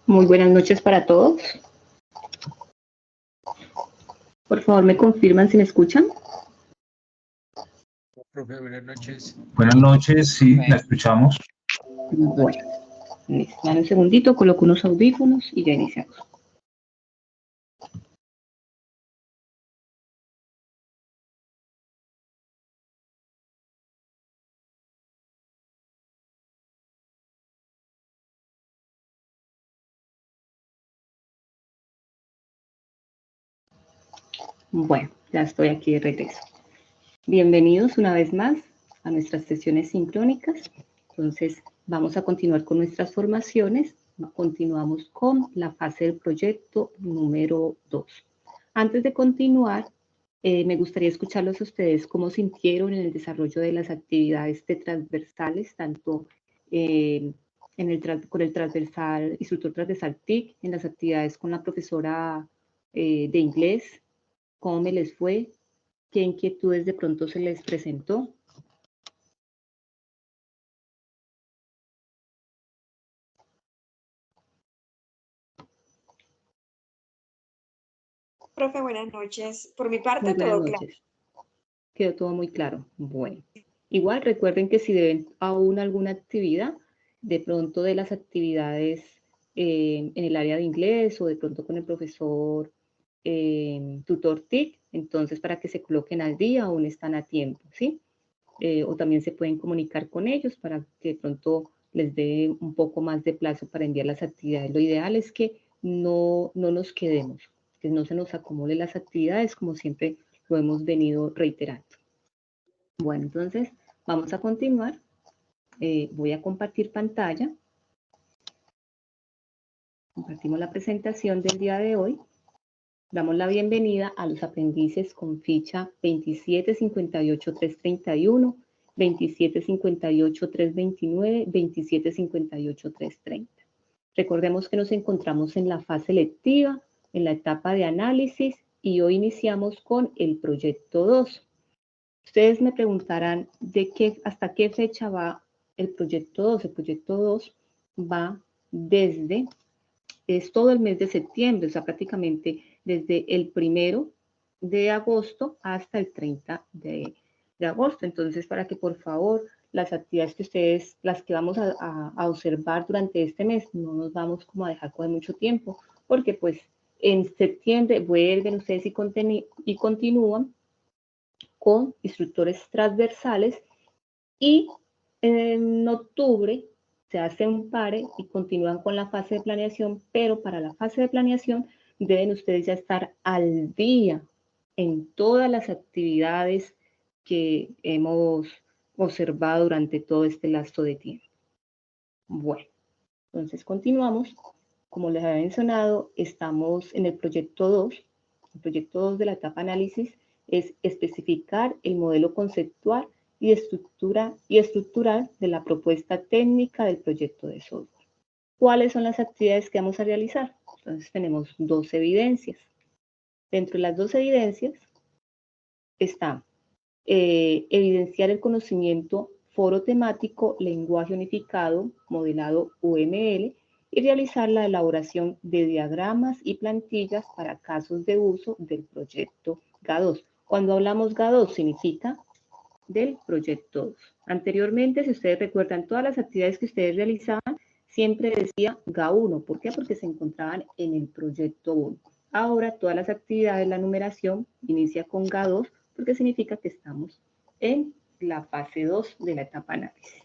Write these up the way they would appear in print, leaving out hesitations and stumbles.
Muy buenas noches para todos. Por favor, ¿me confirman si me escuchan? Profe, buenas noches. Buenas noches, sí, la escuchamos. Bueno, dame un segundito, coloco unos audífonos y ya iniciamos. Bueno, ya estoy aquí de regreso. Bienvenidos una vez más a nuestras sesiones sincrónicas. Entonces, vamos a continuar con nuestras formaciones. Continuamos con la fase del proyecto número 2. Antes de continuar, me gustaría escucharlos a ustedes cómo sintieron en el desarrollo de las actividades de transversales, tanto con el transversal, instructor transversal TIC, en las actividades con la profesora de inglés, cómo me les fue, qué inquietudes de pronto se les presentó. Profe, buenas noches. Por mi parte, todo claro. Quedó todo muy claro. Bueno, igual recuerden que si deben aún alguna actividad, de pronto de las actividades en el área de inglés o de pronto con el profesor tutor TIC, entonces para que se coloquen al día aún están a tiempo, ¿sí? O también se pueden comunicar con ellos para que de pronto les dé un poco más de plazo para enviar las actividades. Lo ideal es que no nos quedemos, que no se nos acumulen las actividades como siempre lo hemos venido reiterando. Bueno, entonces vamos a continuar. Voy a compartir pantalla. Compartimos la presentación del día de hoy. Damos la bienvenida a los aprendices con ficha 2758-331, 2758-329, 2758-330. Recordemos que nos encontramos en la fase lectiva, en la etapa de análisis, y hoy iniciamos con el proyecto 2. Ustedes me preguntarán hasta qué fecha va el proyecto 2. El proyecto 2 va es todo el mes de septiembre, o sea, prácticamente desde el 1 de agosto hasta el 30 de agosto. Entonces, para que por favor las actividades las que vamos a observar durante este mes, no nos vamos como a dejar coger mucho tiempo, porque pues en septiembre vuelven ustedes y continúan con instructores transversales, y en octubre se hace un pare y continúan con la fase de planeación, pero para la fase de planeación deben ustedes ya estar al día en todas las actividades que hemos observado durante todo este lapso de tiempo. Bueno, entonces continuamos. Como les había mencionado, estamos en el proyecto 2. El proyecto 2 de la etapa análisis es especificar el modelo conceptual y estructural de la propuesta técnica del proyecto de software. ¿Cuáles son las actividades que vamos a realizar? Entonces tenemos 2 evidencias. Dentro de las 2 evidencias está evidenciar el conocimiento foro temático, lenguaje unificado, modelado UML, y realizar la elaboración de diagramas y plantillas para casos de uso del proyecto GA2. Cuando hablamos GA2 significa del proyecto 2. Anteriormente, si ustedes recuerdan, todas las actividades que ustedes realizaban, siempre decía GA1. ¿Por qué? Porque se encontraban en el proyecto 1. Ahora, todas las actividades, la numeración inicia con GA2, porque significa que estamos en la fase 2 de la etapa análisis.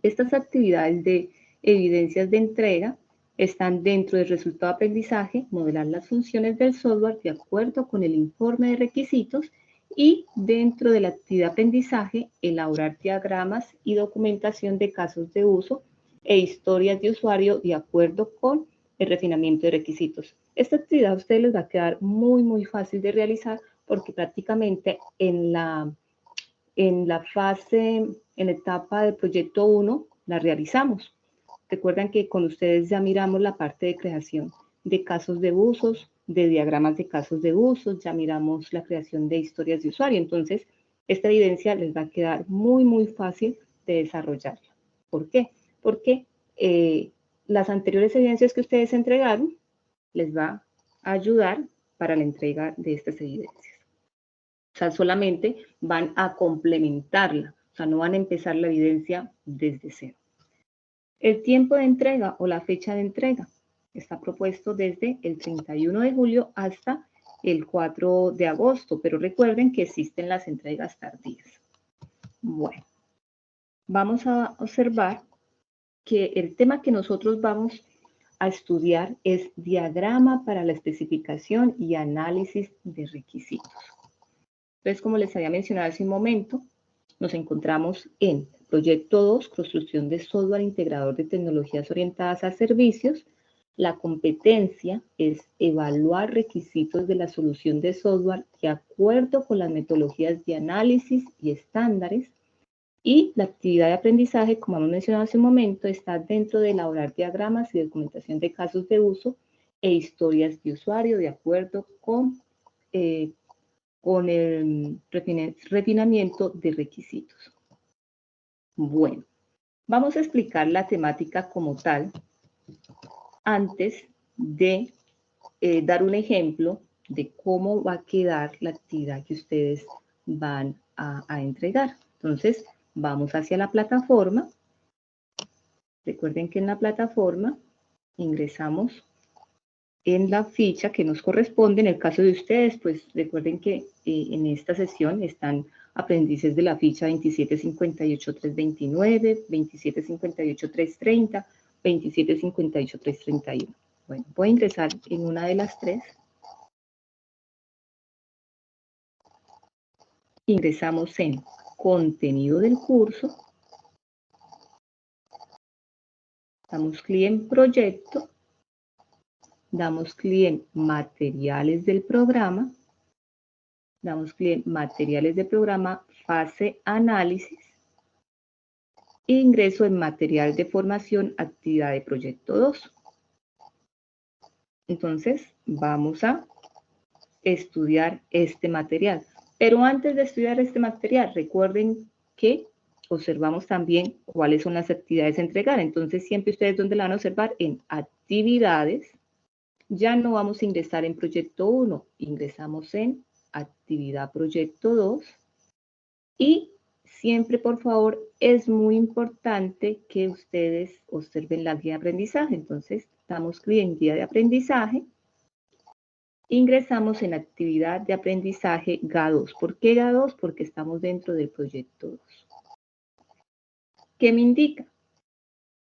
Estas actividades de evidencias de entrega están dentro del resultado de aprendizaje, modelar las funciones del software de acuerdo con el informe de requisitos, y dentro de la actividad de aprendizaje, elaborar diagramas y documentación de casos de uso e historias de usuario de acuerdo con el refinamiento de requisitos. Esta actividad a ustedes les va a quedar muy fácil de realizar, porque prácticamente en la etapa del proyecto 1 la realizamos. Recuerdan que con ustedes ya miramos la parte de creación de casos de usos, de diagramas de casos de usos, ya miramos la creación de historias de usuario. Entonces, esta evidencia les va a quedar muy fácil de desarrollarla. ¿Por qué? Porque las anteriores evidencias que ustedes entregaron les va a ayudar para la entrega de estas evidencias. O sea, solamente van a complementarla, o sea, no van a empezar la evidencia desde cero. El tiempo de entrega o la fecha de entrega está propuesto desde el 31 de julio hasta el 4 de agosto, pero recuerden que existen las entregas tardías. Bueno, vamos a observar que el tema que nosotros vamos a estudiar es diagrama para la especificación y análisis de requisitos. Entonces, como les había mencionado hace un momento, nos encontramos en proyecto 2, construcción de software integrador de tecnologías orientadas a servicios. La competencia es evaluar requisitos de la solución de software de acuerdo con las metodologías de análisis y estándares. Y la actividad de aprendizaje, como hemos mencionado hace un momento, está dentro de elaborar diagramas y documentación de casos de uso e historias de usuario de acuerdo con el refinamiento de requisitos. Bueno, vamos a explicar la temática como tal antes de dar un ejemplo de cómo va a quedar la actividad que ustedes van a entregar. Entonces, vamos hacia la plataforma. Recuerden que en la plataforma ingresamos en la ficha que nos corresponde. En el caso de ustedes, pues recuerden que en esta sesión están aprendices de la ficha 2758.329, 2758.330, 2758.331. Bueno, voy a ingresar en una de las tres. Ingresamos en contenido del curso. Damos clic en proyecto. Damos clic en materiales del programa. Damos clic en materiales del programa, fase análisis. E ingreso en material de formación, actividad de proyecto 2. Entonces, vamos a estudiar este material. Pero antes de estudiar este material, recuerden que observamos también cuáles son las actividades a entregar. Entonces, siempre ustedes, ¿dónde la van a observar? En actividades. Ya no vamos a ingresar en proyecto 1, ingresamos en actividad proyecto 2. Y siempre, por favor, es muy importante que ustedes observen la guía de aprendizaje. Entonces, damos clic en guía de aprendizaje. Ingresamos en actividad de aprendizaje GA2. ¿Por qué GA2? Porque estamos dentro del proyecto 2. ¿Qué me indica?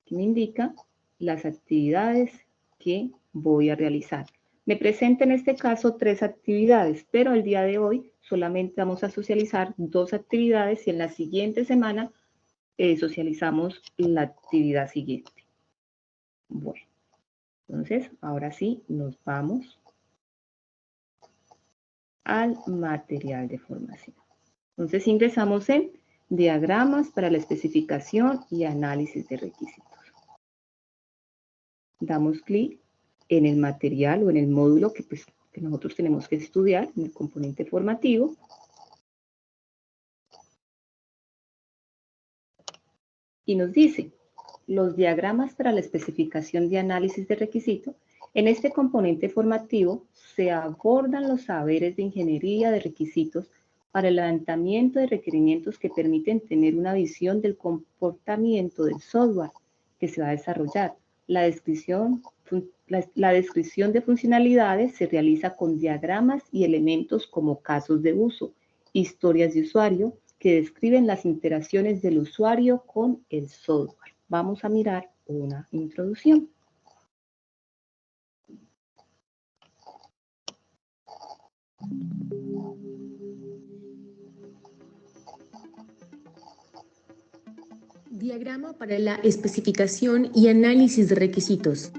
¿Qué me indica? Las actividades que voy a realizar. Me presenta en este caso 3 actividades, pero el día de hoy solamente vamos a socializar 2 actividades y en la siguiente semana socializamos la actividad siguiente. Bueno, entonces ahora sí nos vamos al material de formación. Entonces ingresamos en diagramas para la especificación y análisis de requisitos. Damos clic en el material o en el módulo que nosotros tenemos que estudiar, en el componente formativo. Y nos dice, los diagramas para la especificación de análisis de requisitos. En este componente formativo se abordan los saberes de ingeniería de requisitos para el levantamiento de requerimientos que permiten tener una visión del comportamiento del software que se va a desarrollar. La descripción de funcionalidades se realiza con diagramas y elementos como casos de uso, historias de usuario que describen las interacciones del usuario con el software. Vamos a mirar una introducción. Diagrama para la especificación y análisis de requisitos.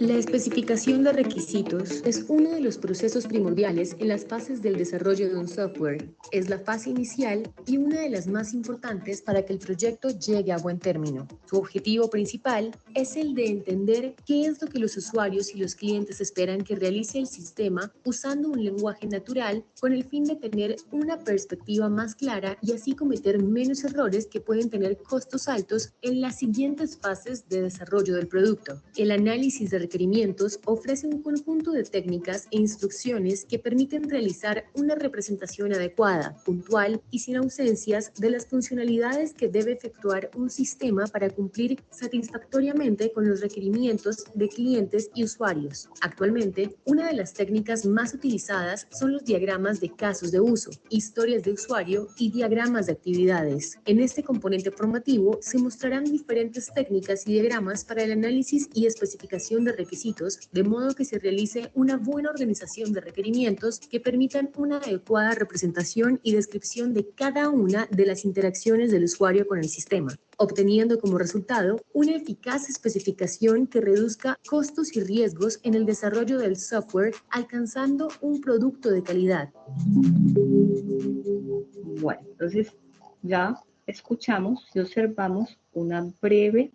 La especificación de requisitos es uno de los procesos primordiales en las fases del desarrollo de un software. Es la fase inicial y una de las más importantes para que el proyecto llegue a buen término. Su objetivo principal es el de entender qué es lo que los usuarios y los clientes esperan que realice el sistema usando un lenguaje natural con el fin de tener una perspectiva más clara y así cometer menos errores que pueden tener costos altos en las siguientes fases de desarrollo del producto. El análisis de requerimientos ofrece un conjunto de técnicas e instrucciones que permiten realizar una representación adecuada, puntual y sin ausencias de las funcionalidades que debe efectuar un sistema para cumplir satisfactoriamente con los requerimientos de clientes y usuarios. Actualmente, una de las técnicas más utilizadas son los diagramas de casos de uso, historias de usuario y diagramas de actividades. En este componente formativo se mostrarán diferentes técnicas y diagramas para el análisis y especificación de requisitos, de modo que se realice una buena organización de requerimientos que permitan una adecuada representación y descripción de cada una de las interacciones del usuario con el sistema, obteniendo como resultado una eficaz especificación que reduzca costos y riesgos en el desarrollo del software, alcanzando un producto de calidad. Bueno, entonces ya escuchamos y observamos una breve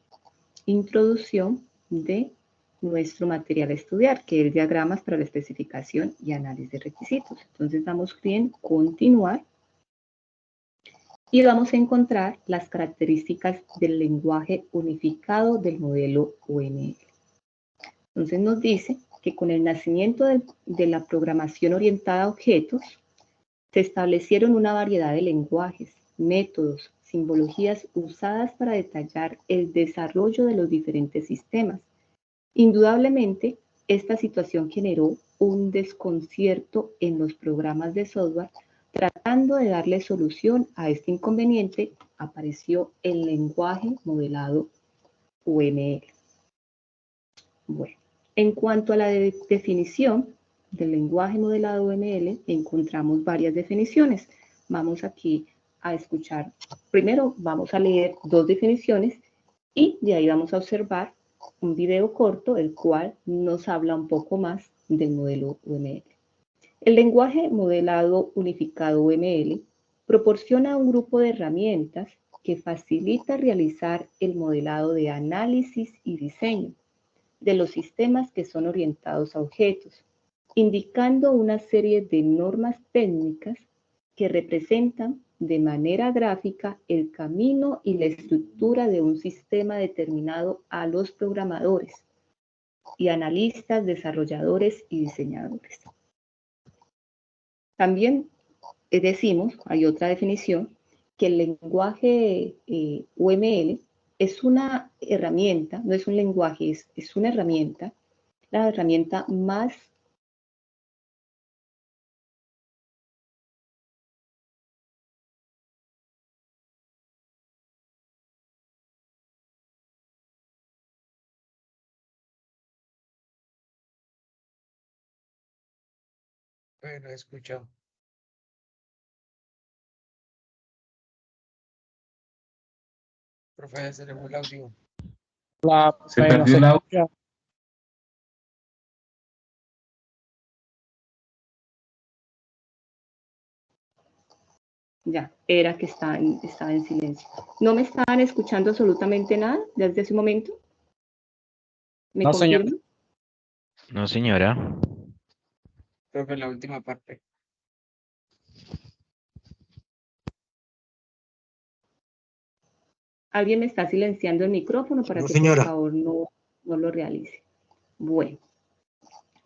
introducción de nuestro material a estudiar, que es diagramas para la especificación y análisis de requisitos. Entonces damos clic en continuar y vamos a encontrar las características del lenguaje unificado del modelo UML. Entonces nos dice que con el nacimiento de la programación orientada a objetos, se establecieron una variedad de lenguajes, métodos, simbologías usadas para detallar el desarrollo de los diferentes sistemas. Indudablemente, esta situación generó un desconcierto en los programas de software. Tratando de darle solución a este inconveniente, apareció el lenguaje modelado UML. Bueno, en cuanto a la definición del lenguaje modelado UML, encontramos varias definiciones. Vamos aquí a escuchar. Primero vamos a leer dos definiciones y de ahí vamos a observar un video corto, el cual nos habla un poco más del modelo UML. El lenguaje modelado unificado UML proporciona un grupo de herramientas que facilita realizar el modelado de análisis y diseño de los sistemas que son orientados a objetos, indicando una serie de normas técnicas que representan de manera gráfica el camino y la estructura de un sistema determinado a los programadores y analistas, desarrolladores y diseñadores. También decimos, hay otra definición, que el lenguaje UML es una herramienta, no es un lenguaje, es una herramienta, la herramienta más Bueno, escucho. Profe, se le fue el audio. Se perdió el audio. escucha. Ya, era que estaba en silencio. ¿No me estaban escuchando absolutamente nada desde ese momento? ¿Me No, señor. confirman? No, señora. Profe, la última parte. Alguien me está silenciando el micrófono para No, que señora. por favor no lo realice. Bueno,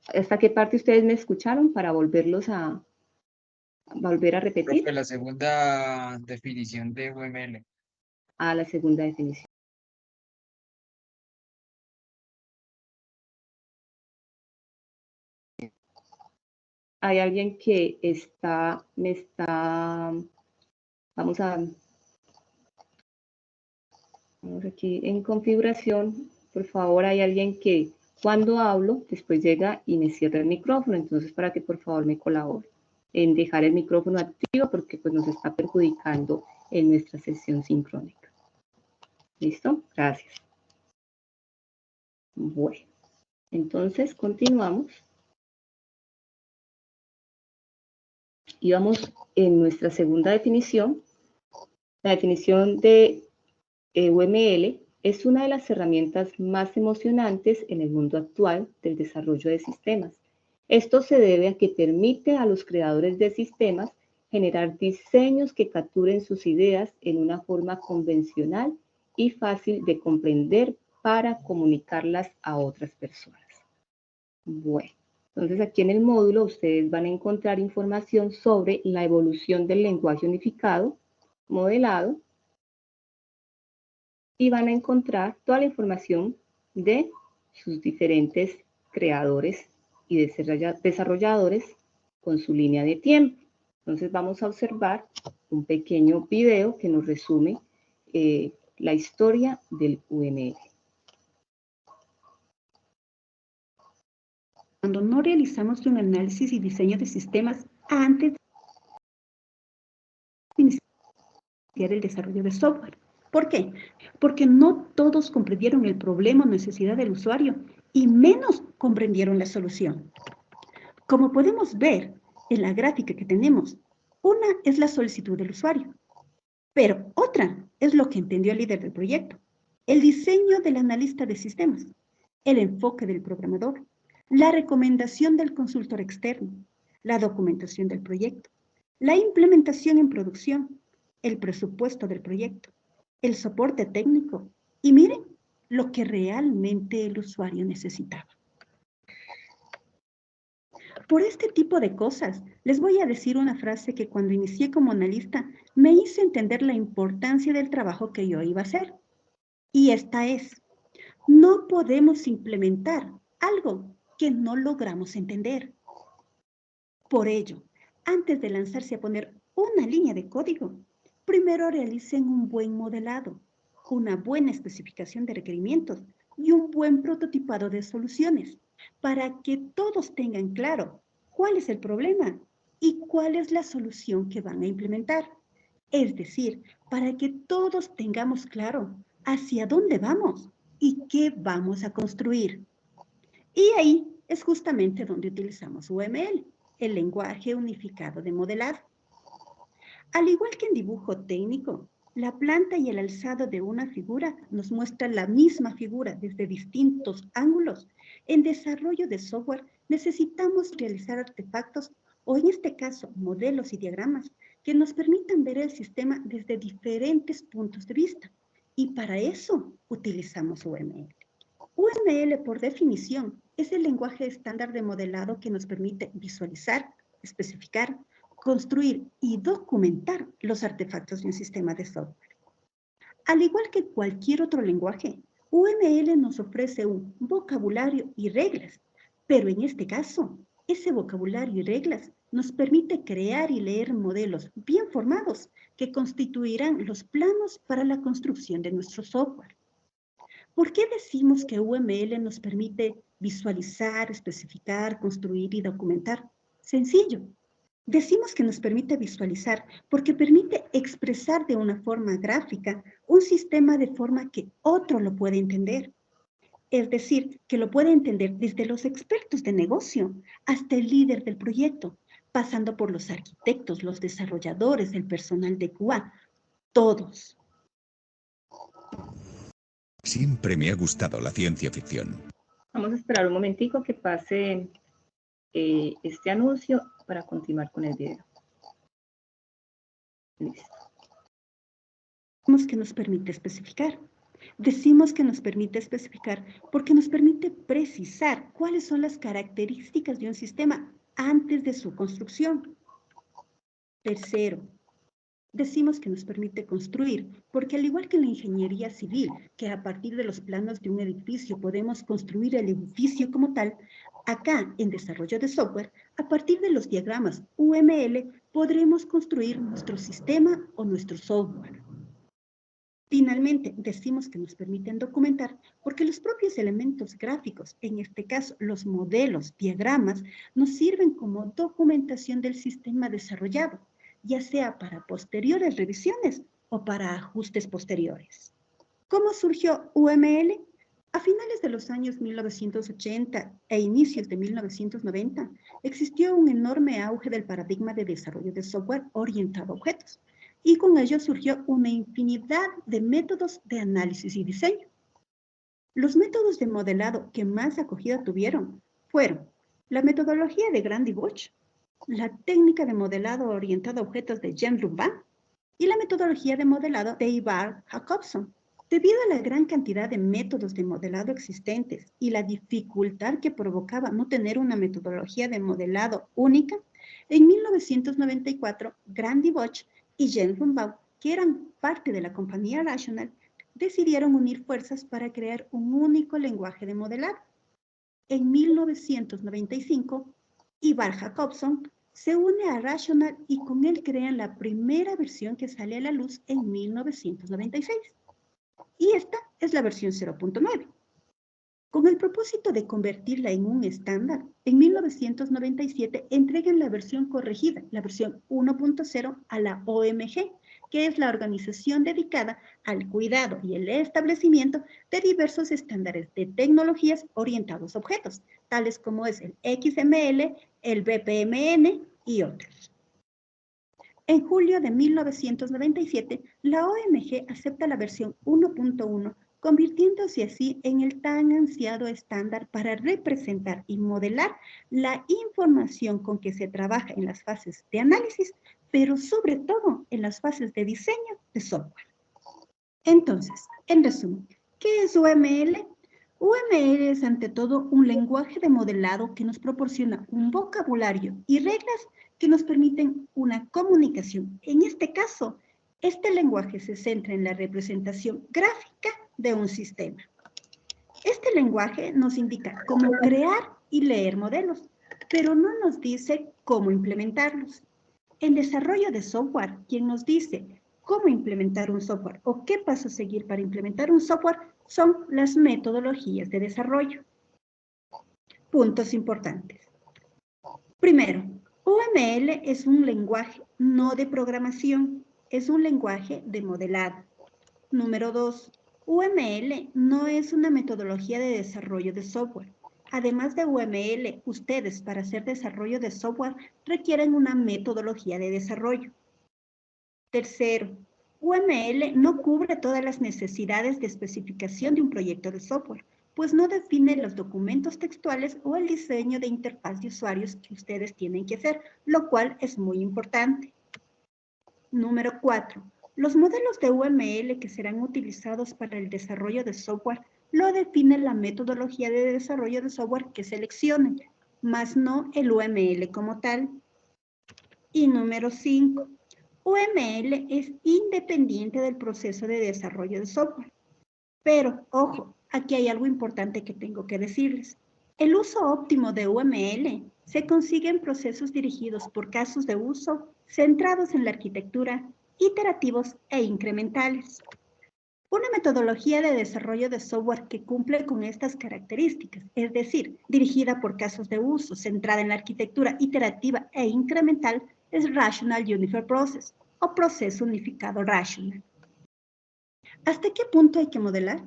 ¿hasta qué parte ustedes me escucharon para volver a repetir? Profe, la segunda definición de UML. A la segunda definición. Hay alguien que vamos aquí en configuración, por favor, hay alguien que cuando hablo, después llega y me cierra el micrófono, entonces para que por favor me colabore en dejar el micrófono activo porque pues nos está perjudicando en nuestra sesión sincrónica. ¿Listo? Gracias. Bueno, entonces continuamos. Y vamos en nuestra segunda definición. La definición de UML es una de las herramientas más emocionantes en el mundo actual del desarrollo de sistemas. Esto se debe a que permite a los creadores de sistemas generar diseños que capturen sus ideas en una forma convencional y fácil de comprender para comunicarlas a otras personas. Bueno, entonces aquí en el módulo ustedes van a encontrar información sobre la evolución del lenguaje unificado, modelado, y van a encontrar toda la información de sus diferentes creadores y desarrolladores con su línea de tiempo. Entonces vamos a observar un pequeño video que nos resume la historia del UML. Cuando no realizamos un análisis y diseño de sistemas antes de iniciar el desarrollo de software. ¿Por qué? Porque no todos comprendieron el problema o necesidad del usuario y menos comprendieron la solución. Como podemos ver en la gráfica que tenemos, una es la solicitud del usuario, pero otra es lo que entendió el líder del proyecto, el diseño del analista de sistemas, el enfoque del programador, la recomendación del consultor externo, la documentación del proyecto, la implementación en producción, el presupuesto del proyecto, el soporte técnico y miren lo que realmente el usuario necesitaba. Por este tipo de cosas, les voy a decir una frase que cuando inicié como analista me hizo entender la importancia del trabajo que yo iba a hacer. Y esta es: no podemos implementar algo que no logramos entender. Por ello, antes de lanzarse a poner una línea de código, primero realicen un buen modelado, una buena especificación de requerimientos y un buen prototipado de soluciones, para que todos tengan claro cuál es el problema y cuál es la solución que van a implementar. Es decir, para que todos tengamos claro hacia dónde vamos y qué vamos a construir. Y ahí es justamente donde utilizamos UML, el lenguaje unificado de modelado. Al igual que en dibujo técnico, la planta y el alzado de una figura nos muestran la misma figura desde distintos ángulos. En desarrollo de software necesitamos realizar artefactos, o en este caso, modelos y diagramas, que nos permitan ver el sistema desde diferentes puntos de vista. Y para eso utilizamos UML. UML, por definición, es el lenguaje estándar de modelado que nos permite visualizar, especificar, construir y documentar los artefactos de un sistema de software. Al igual que cualquier otro lenguaje, UML nos ofrece un vocabulario y reglas, pero en este caso, ese vocabulario y reglas nos permite crear y leer modelos bien formados que constituirán los planos para la construcción de nuestro software. ¿Por qué decimos que UML nos permite visualizar, especificar, construir y documentar? Sencillo. Decimos que nos permite visualizar porque permite expresar de una forma gráfica un sistema de forma que otro lo puede entender. Es decir, que lo puede entender desde los expertos de negocio hasta el líder del proyecto, pasando por los arquitectos, los desarrolladores, el personal de QA, todos. Siempre me ha gustado la ciencia ficción. Vamos a esperar un momentico que pase este anuncio para continuar con el video. Listo. Decimos que nos permite especificar. Decimos que nos permite especificar porque nos permite precisar cuáles son las características de un sistema antes de su construcción. Tercero, decimos que nos permite construir, porque al igual que en la ingeniería civil, que a partir de los planos de un edificio podemos construir el edificio como tal, acá en desarrollo de software, a partir de los diagramas UML, podremos construir nuestro sistema o nuestro software. Finalmente, decimos que nos permiten documentar, porque los propios elementos gráficos, en este caso los modelos, diagramas, nos sirven como documentación del sistema desarrollado, ya sea para posteriores revisiones o para ajustes posteriores. ¿Cómo surgió UML? A finales de los años 1980 e inicios de 1990, existió un enorme auge del paradigma de desarrollo de software orientado a objetos, y con ello surgió una infinidad de métodos de análisis y diseño. Los métodos de modelado que más acogida tuvieron fueron la metodología de Grant y Bosch, la técnica de modelado orientado a objetos de Jean Rubin y la metodología de modelado de Ivar Jacobson. Debido a la gran cantidad de métodos de modelado existentes y la dificultad que provocaba no tener una metodología de modelado única, en 1994, Grant y Bosch y Jean Rubin, que eran parte de la compañía Rational, decidieron unir fuerzas para crear un único lenguaje de modelado. En 1995, Ivar Jacobson se une a Rational y con él crean la primera versión que sale a la luz en 1996. Y esta es la versión 0.9. Con el propósito de convertirla en un estándar, en 1997 entregan la versión corregida, la versión 1.0 a la OMG, que es la organización dedicada al cuidado y el establecimiento de diversos estándares de tecnologías orientados a objetos, tales como es el XML, el BPMN y otros. En julio de 1997, la OMG acepta la versión 1.1, convirtiéndose así en el tan ansiado estándar para representar y modelar la información con que se trabaja en las fases de análisis, pero sobre todo en las fases de diseño de software. Entonces, en resumen, ¿qué es UML? UML es ante todo un lenguaje de modelado que nos proporciona un vocabulario y reglas que nos permiten una comunicación. En este caso, este lenguaje se centra en la representación gráfica de un sistema. Este lenguaje nos indica cómo crear y leer modelos, pero no nos dice cómo implementarlos. En desarrollo de software, quien nos dice cómo implementar un software o qué paso seguir para implementar un software son las metodologías de desarrollo. Puntos importantes. Primero, UML es un lenguaje no de programación, es un lenguaje de modelado. Número 2, UML no es una metodología de desarrollo de software. Además de UML, ustedes para hacer desarrollo de software requieren una metodología de desarrollo. Tercero, UML no cubre todas las necesidades de especificación de un proyecto de software, pues no define los documentos textuales o el diseño de interfaz de usuarios que ustedes tienen que hacer, lo cual es muy importante. Número 4. Los modelos de UML que serán utilizados para el desarrollo de software lo define la metodología de desarrollo de software que seleccionen, más no el UML como tal. Y número 5. UML es independiente del proceso de desarrollo de software. Pero, ojo, aquí hay algo importante que tengo que decirles. El uso óptimo de UML se consigue en procesos dirigidos por casos de uso centrados en la arquitectura, iterativos e incrementales. Una metodología de desarrollo de software que cumple con estas características, es decir, dirigida por casos de uso, centrada en la arquitectura iterativa e incremental, es Rational Unified Process o proceso unificado Rational. ¿Hasta qué punto hay que modelar?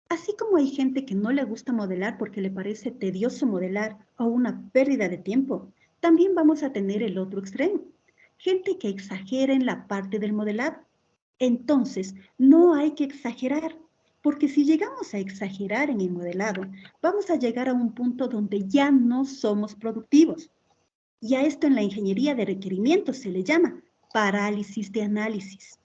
Así como hay gente que no le gusta modelar porque le parece tedioso modelar o una pérdida de tiempo, también vamos a tener el otro extremo. Gente que exagera en la parte del modelado. Entonces, no hay que exagerar, porque si llegamos a exagerar en el modelado, vamos a llegar a un punto donde ya no somos productivos. Y a esto en la ingeniería de requerimientos se le llama parálisis de análisis.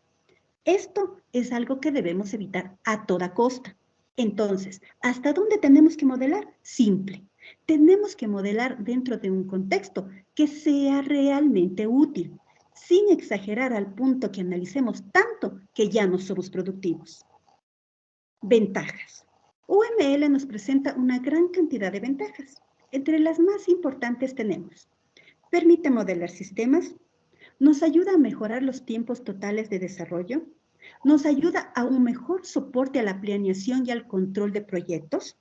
Esto es algo que debemos evitar a toda costa. Entonces, ¿hasta dónde tenemos que modelar? Simple. Tenemos que modelar dentro de un contexto que sea realmente útil, sin exagerar al punto que analicemos tanto que ya no somos productivos. Ventajas. UML nos presenta una gran cantidad de ventajas. Entre las más importantes tenemos: permite modelar sistemas, nos ayuda a mejorar los tiempos totales de desarrollo, nos ayuda a un mejor soporte a la planeación y al control de proyectos,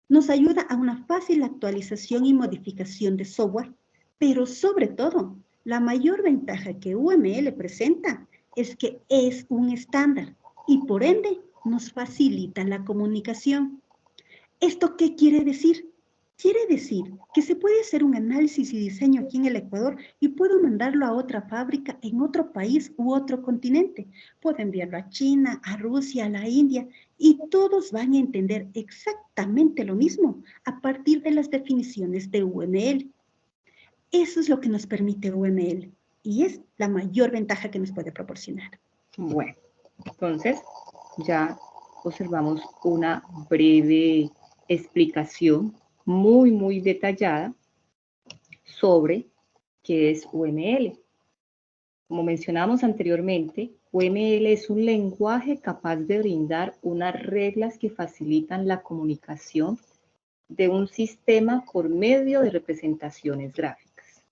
nos ayuda a una fácil actualización y modificación de software, pero sobre todo, la mayor ventaja que UML presenta es que es un estándar y por ende nos facilita la comunicación. ¿Esto qué quiere decir? Quiere decir que se puede hacer un análisis y diseño aquí en el Ecuador y puedo mandarlo a otra fábrica en otro país u otro continente. Puedo enviarlo a China, a Rusia, a la India, y todos van a entender exactamente lo mismo a partir de las definiciones de UML. Eso es lo que nos permite UML y es la mayor ventaja que nos puede proporcionar. Bueno, entonces ya observamos una breve explicación muy detallada sobre qué es UML. Como mencionamos anteriormente, UML es un lenguaje capaz de brindar unas reglas que facilitan la comunicación de un sistema por medio de representaciones gráficas.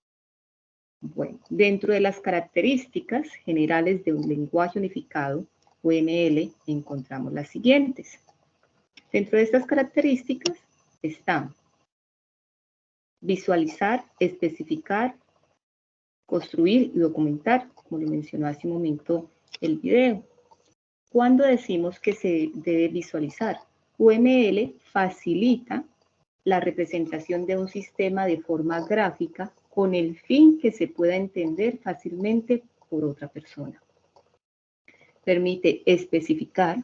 Bueno, dentro de las características generales de un lenguaje unificado, UML, encontramos las siguientes. Dentro de estas características están visualizar, especificar, construir y documentar, como lo mencionó hace un momento el video. ¿Cuándo decimos que se debe visualizar? UML facilita la representación de un sistema de forma gráfica con el fin que se pueda entender fácilmente por otra persona. Permite especificar.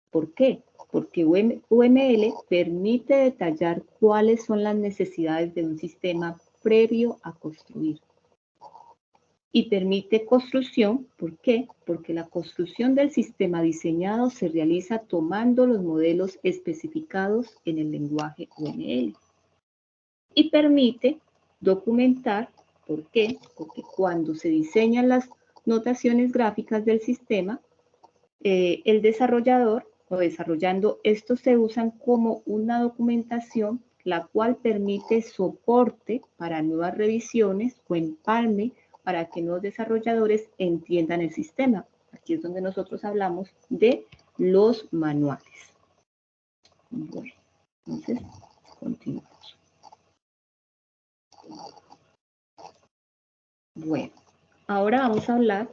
¿Por qué? Porque UML permite detallar cuáles son las necesidades de un sistema previo a construir. Y permite construcción. ¿Por qué? Porque la construcción del sistema diseñado se realiza tomando los modelos especificados en el lenguaje UML. Y permite documentar. ¿Por qué? Porque cuando se diseñan las notaciones gráficas del sistema, el desarrollador o desarrollando estos se usan como una documentación la cual permite soporte para nuevas revisiones o empalme para que los desarrolladores entiendan el sistema. Aquí es donde nosotros hablamos de los manuales. Bueno, entonces continuamos. Bueno, ahora vamos a hablar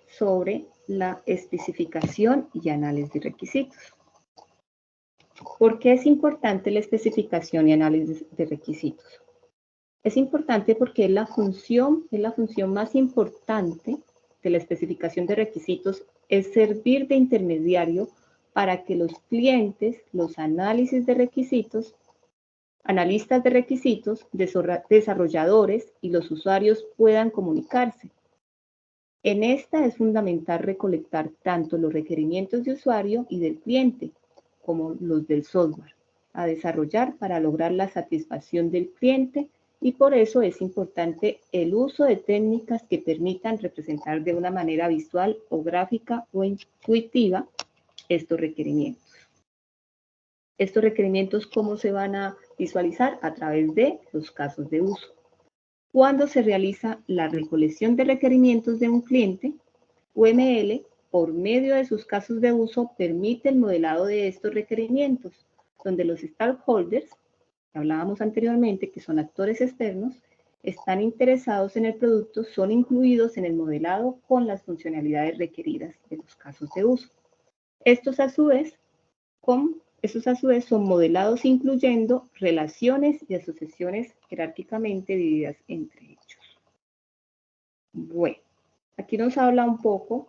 sobre la especificación y análisis de requisitos. ¿Por qué es importante la especificación y análisis de requisitos? Es importante porque es la función más importante de la especificación de requisitos, es servir de intermediario para que los clientes, los analistas de requisitos, desarrolladores y los usuarios puedan comunicarse. En esta es fundamental recolectar tanto los requerimientos de usuario y del cliente, como los del software, a desarrollar para lograr la satisfacción del cliente, y por eso es importante el uso de técnicas que permitan representar de una manera visual o gráfica o intuitiva estos requerimientos. Estos requerimientos, ¿cómo se van a visualizar? A través de los casos de uso. Cuando se realiza la recolección de requerimientos de un cliente, UML, por medio de sus casos de uso, permite el modelado de estos requerimientos, donde los stakeholders, que hablábamos anteriormente, que son actores externos, están interesados en el producto, son incluidos en el modelado con las funcionalidades requeridas de los casos de uso. Estos a su vez son modelados incluyendo relaciones y asociaciones jerárquicamente divididas entre ellos. Bueno, aquí nos habla un poco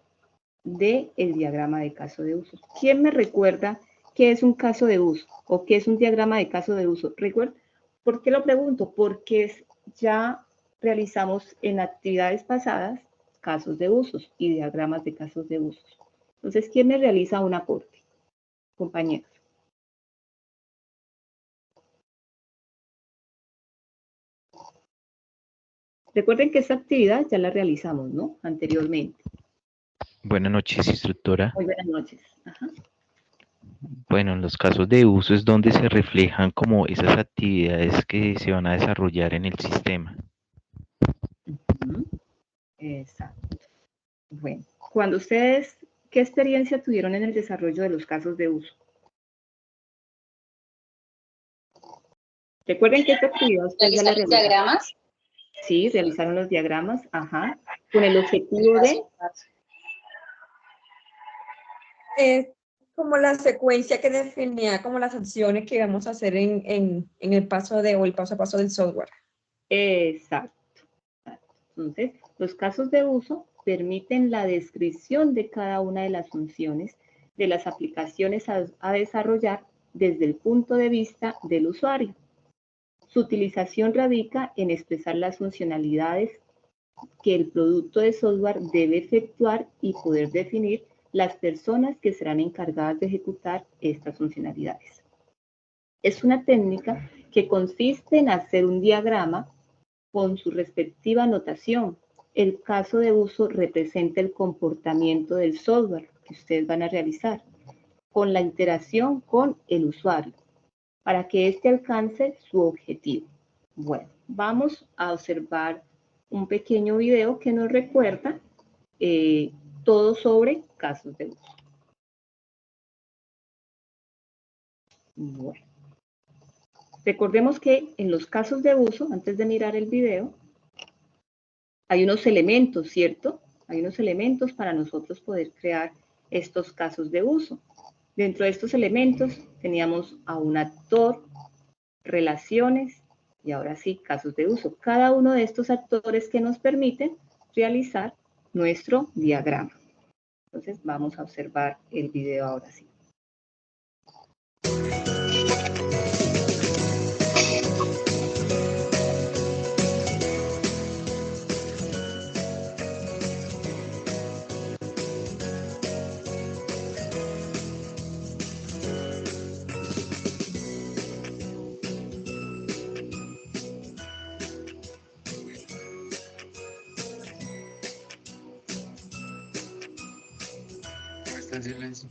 del diagrama de caso de uso. ¿Quién me recuerda qué es un caso de uso o qué es un diagrama de caso de uso? ¿Recuerda? ¿Por qué lo pregunto? Porque ya realizamos en actividades pasadas casos de usos y diagramas de casos de usos. Entonces, ¿quién me realiza un aporte? Compañeros. Recuerden que esta actividad ya la realizamos, ¿no? Anteriormente. Buenas noches, instructora. Muy buenas noches. Ajá. Bueno, en los casos de uso es donde se reflejan como esas actividades que se van a desarrollar en el sistema. Exacto. Bueno, cuando ustedes, ¿qué experiencia tuvieron en el desarrollo de los casos de uso? Recuerden que esta actividad ustedes ya la realizaron. ¿Diagramas? Sí, realizaron los diagramas, ajá, con el objetivo de... como la secuencia que definía como las acciones que íbamos a hacer en el paso o el paso a paso del software. Exacto. Entonces, los casos de uso permiten la descripción de cada una de las funciones de las aplicaciones a desarrollar desde el punto de vista del usuario. Su utilización radica en expresar las funcionalidades que el producto de software debe efectuar y poder definir las personas que serán encargadas de ejecutar estas funcionalidades. Es una técnica que consiste en hacer un diagrama con su respectiva notación. El caso de uso representa el comportamiento del software que ustedes van a realizar con la interacción con el usuario para que éste alcance su objetivo. Bueno, vamos a observar un pequeño video que nos recuerda todo sobre casos de uso. Bueno, recordemos que en los casos de uso, antes de mirar el video, hay unos elementos, ¿cierto? Hay unos elementos para nosotros poder crear estos casos de uso. Dentro de estos elementos teníamos a un actor, relaciones y ahora sí, casos de uso. Cada uno de estos actores que nos permiten realizar nuestro diagrama. Entonces vamos a observar el video ahora sí. Está en silencio.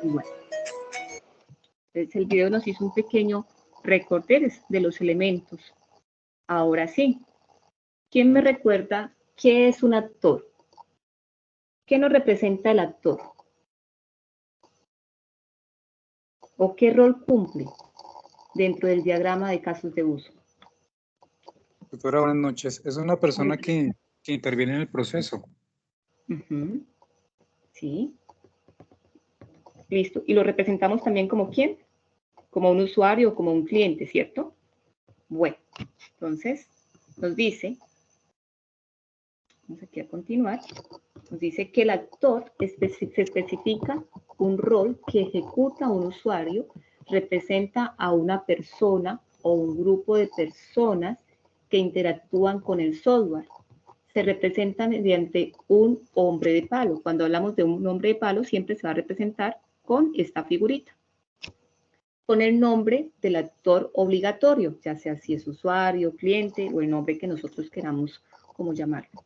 Bueno, entonces el video nos hizo un pequeño recorte de los elementos. Ahora sí, ¿quién me recuerda qué es un actor? ¿Qué nos representa el actor? ¿O qué rol cumple dentro del diagrama de casos de uso? Doctora, buenas noches. Es una persona que interviene en el proceso. Sí. Listo. Y lo representamos también como ¿quién? Como un usuario o como un cliente, ¿cierto? Bueno, entonces nos dice, vamos aquí a continuar, nos dice que el actor se especifica un rol que ejecuta un usuario, representa a una persona o un grupo de personas que interactúan con el software. Se representa mediante un hombre de palo. Cuando hablamos de un hombre de palo, siempre se va a representar con esta figurita, con el nombre del actor obligatorio, ya sea si es usuario, cliente o el nombre que nosotros queramos como llamarlo.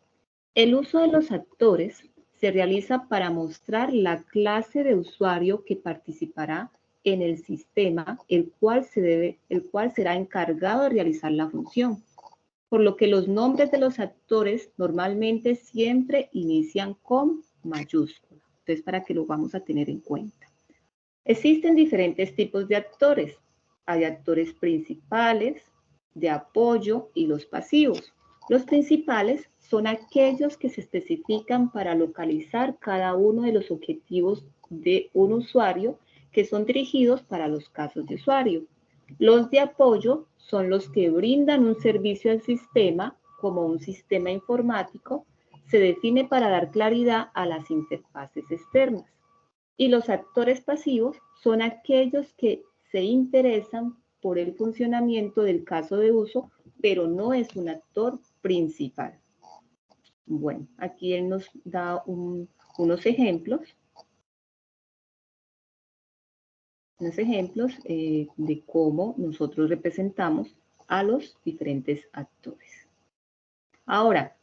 El uso de los actores se realiza para mostrar la clase de usuario que participará en el sistema, el cual será encargado de realizar la función. Por lo que los nombres de los actores normalmente siempre inician con mayúscula. Entonces, para que lo vamos a tener en cuenta. Existen diferentes tipos de actores. Hay actores principales, de apoyo y los pasivos. Los principales son aquellos que se especifican para localizar cada uno de los objetivos de un usuario que son dirigidos para los casos de usuario. Los de apoyo son los que brindan un servicio al sistema, como un sistema informático, se define para dar claridad a las interfaces externas. Y los actores pasivos son aquellos que se interesan por el funcionamiento del caso de uso, pero no es un actor principal. Bueno, aquí él nos da unos ejemplos. De cómo nosotros representamos a los diferentes actores. Ahora,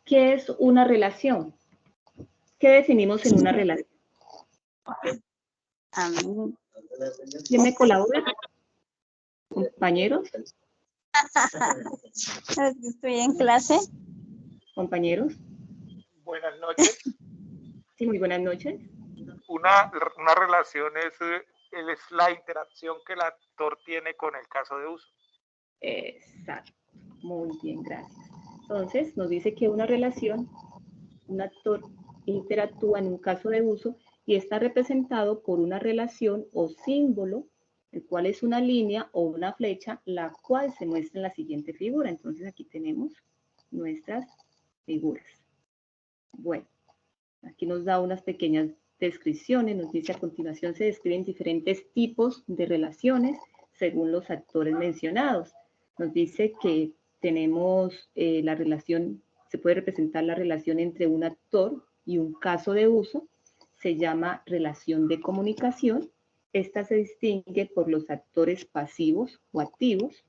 ¿qué es una relación? ¿Qué definimos en una relación? ¿Quién me colabora? ¿Compañeros? Estoy en clase. ¿Compañeros? Buenas noches. Sí, muy buenas noches. Una relación es la interacción que el actor tiene con el caso de uso. Exacto. Muy bien, gracias. Entonces, nos dice que una relación, un actor interactúa en un caso de uso y está representado por una relación o símbolo, el cual es una línea o una flecha, la cual se muestra en la siguiente figura. Entonces, aquí tenemos nuestras figuras. Bueno, aquí nos da unas pequeñas descripciones, nos dice a continuación se describen diferentes tipos de relaciones según los actores mencionados. Nos dice que tenemos la relación, se puede representar la relación entre un actor y un caso de uso, se llama relación de comunicación. Esta se distingue por los actores pasivos o activos.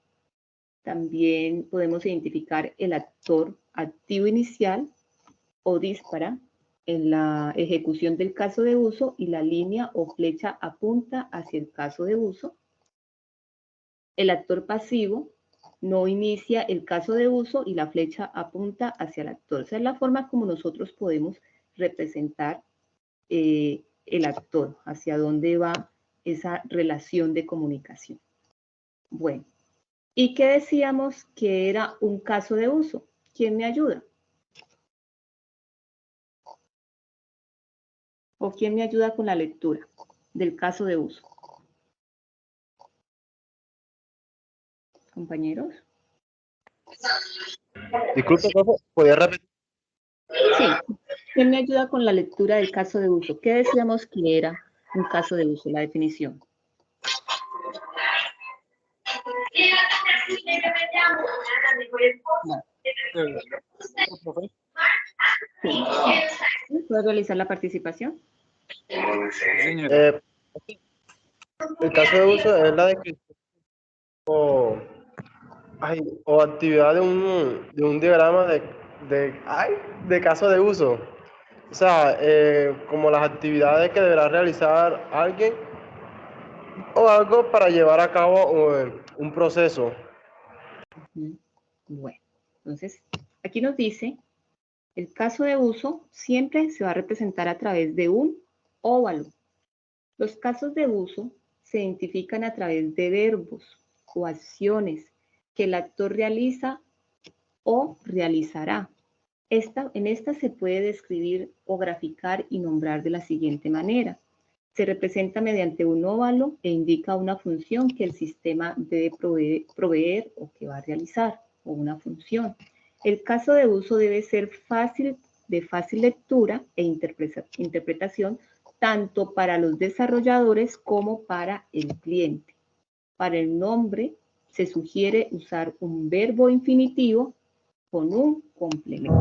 También podemos identificar el actor activo inicial o dispara en la ejecución del caso de uso y la línea o flecha apunta hacia el caso de uso. El actor pasivo no inicia el caso de uso y la flecha apunta hacia el actor. Esa es la forma como nosotros podemos representar el actor, hacia dónde va esa relación de comunicación. Bueno, ¿y qué decíamos que era un caso de uso? ¿Quién me ayuda? ¿O quién me ayuda con la lectura del caso de uso? ¿Compañeros? Disculpe, profe, ¿podría repetir? Sí. ¿Quién me ayuda con la lectura del caso de uso? ¿Qué decíamos que era un caso de uso? La definición. Sí. ¿Puedes realizar la participación? El caso de uso es la descripción o actividad de un diagrama de caso de uso. O sea, como las actividades que deberá realizar alguien o algo para llevar a cabo un proceso. Bueno, entonces, aquí nos dice, el caso de uso siempre se va a representar a través de un óvalo. Los casos de uso se identifican a través de verbos o acciones que el actor realiza o realizará. En esta se puede describir o graficar y nombrar de la siguiente manera. Se representa mediante un óvalo e indica una función que el sistema debe proveer o que va a realizar, o una función. El caso de uso debe ser de fácil lectura e interpretación, tanto para los desarrolladores como para el cliente. Para el nombre se sugiere usar un verbo infinitivo con un complemento.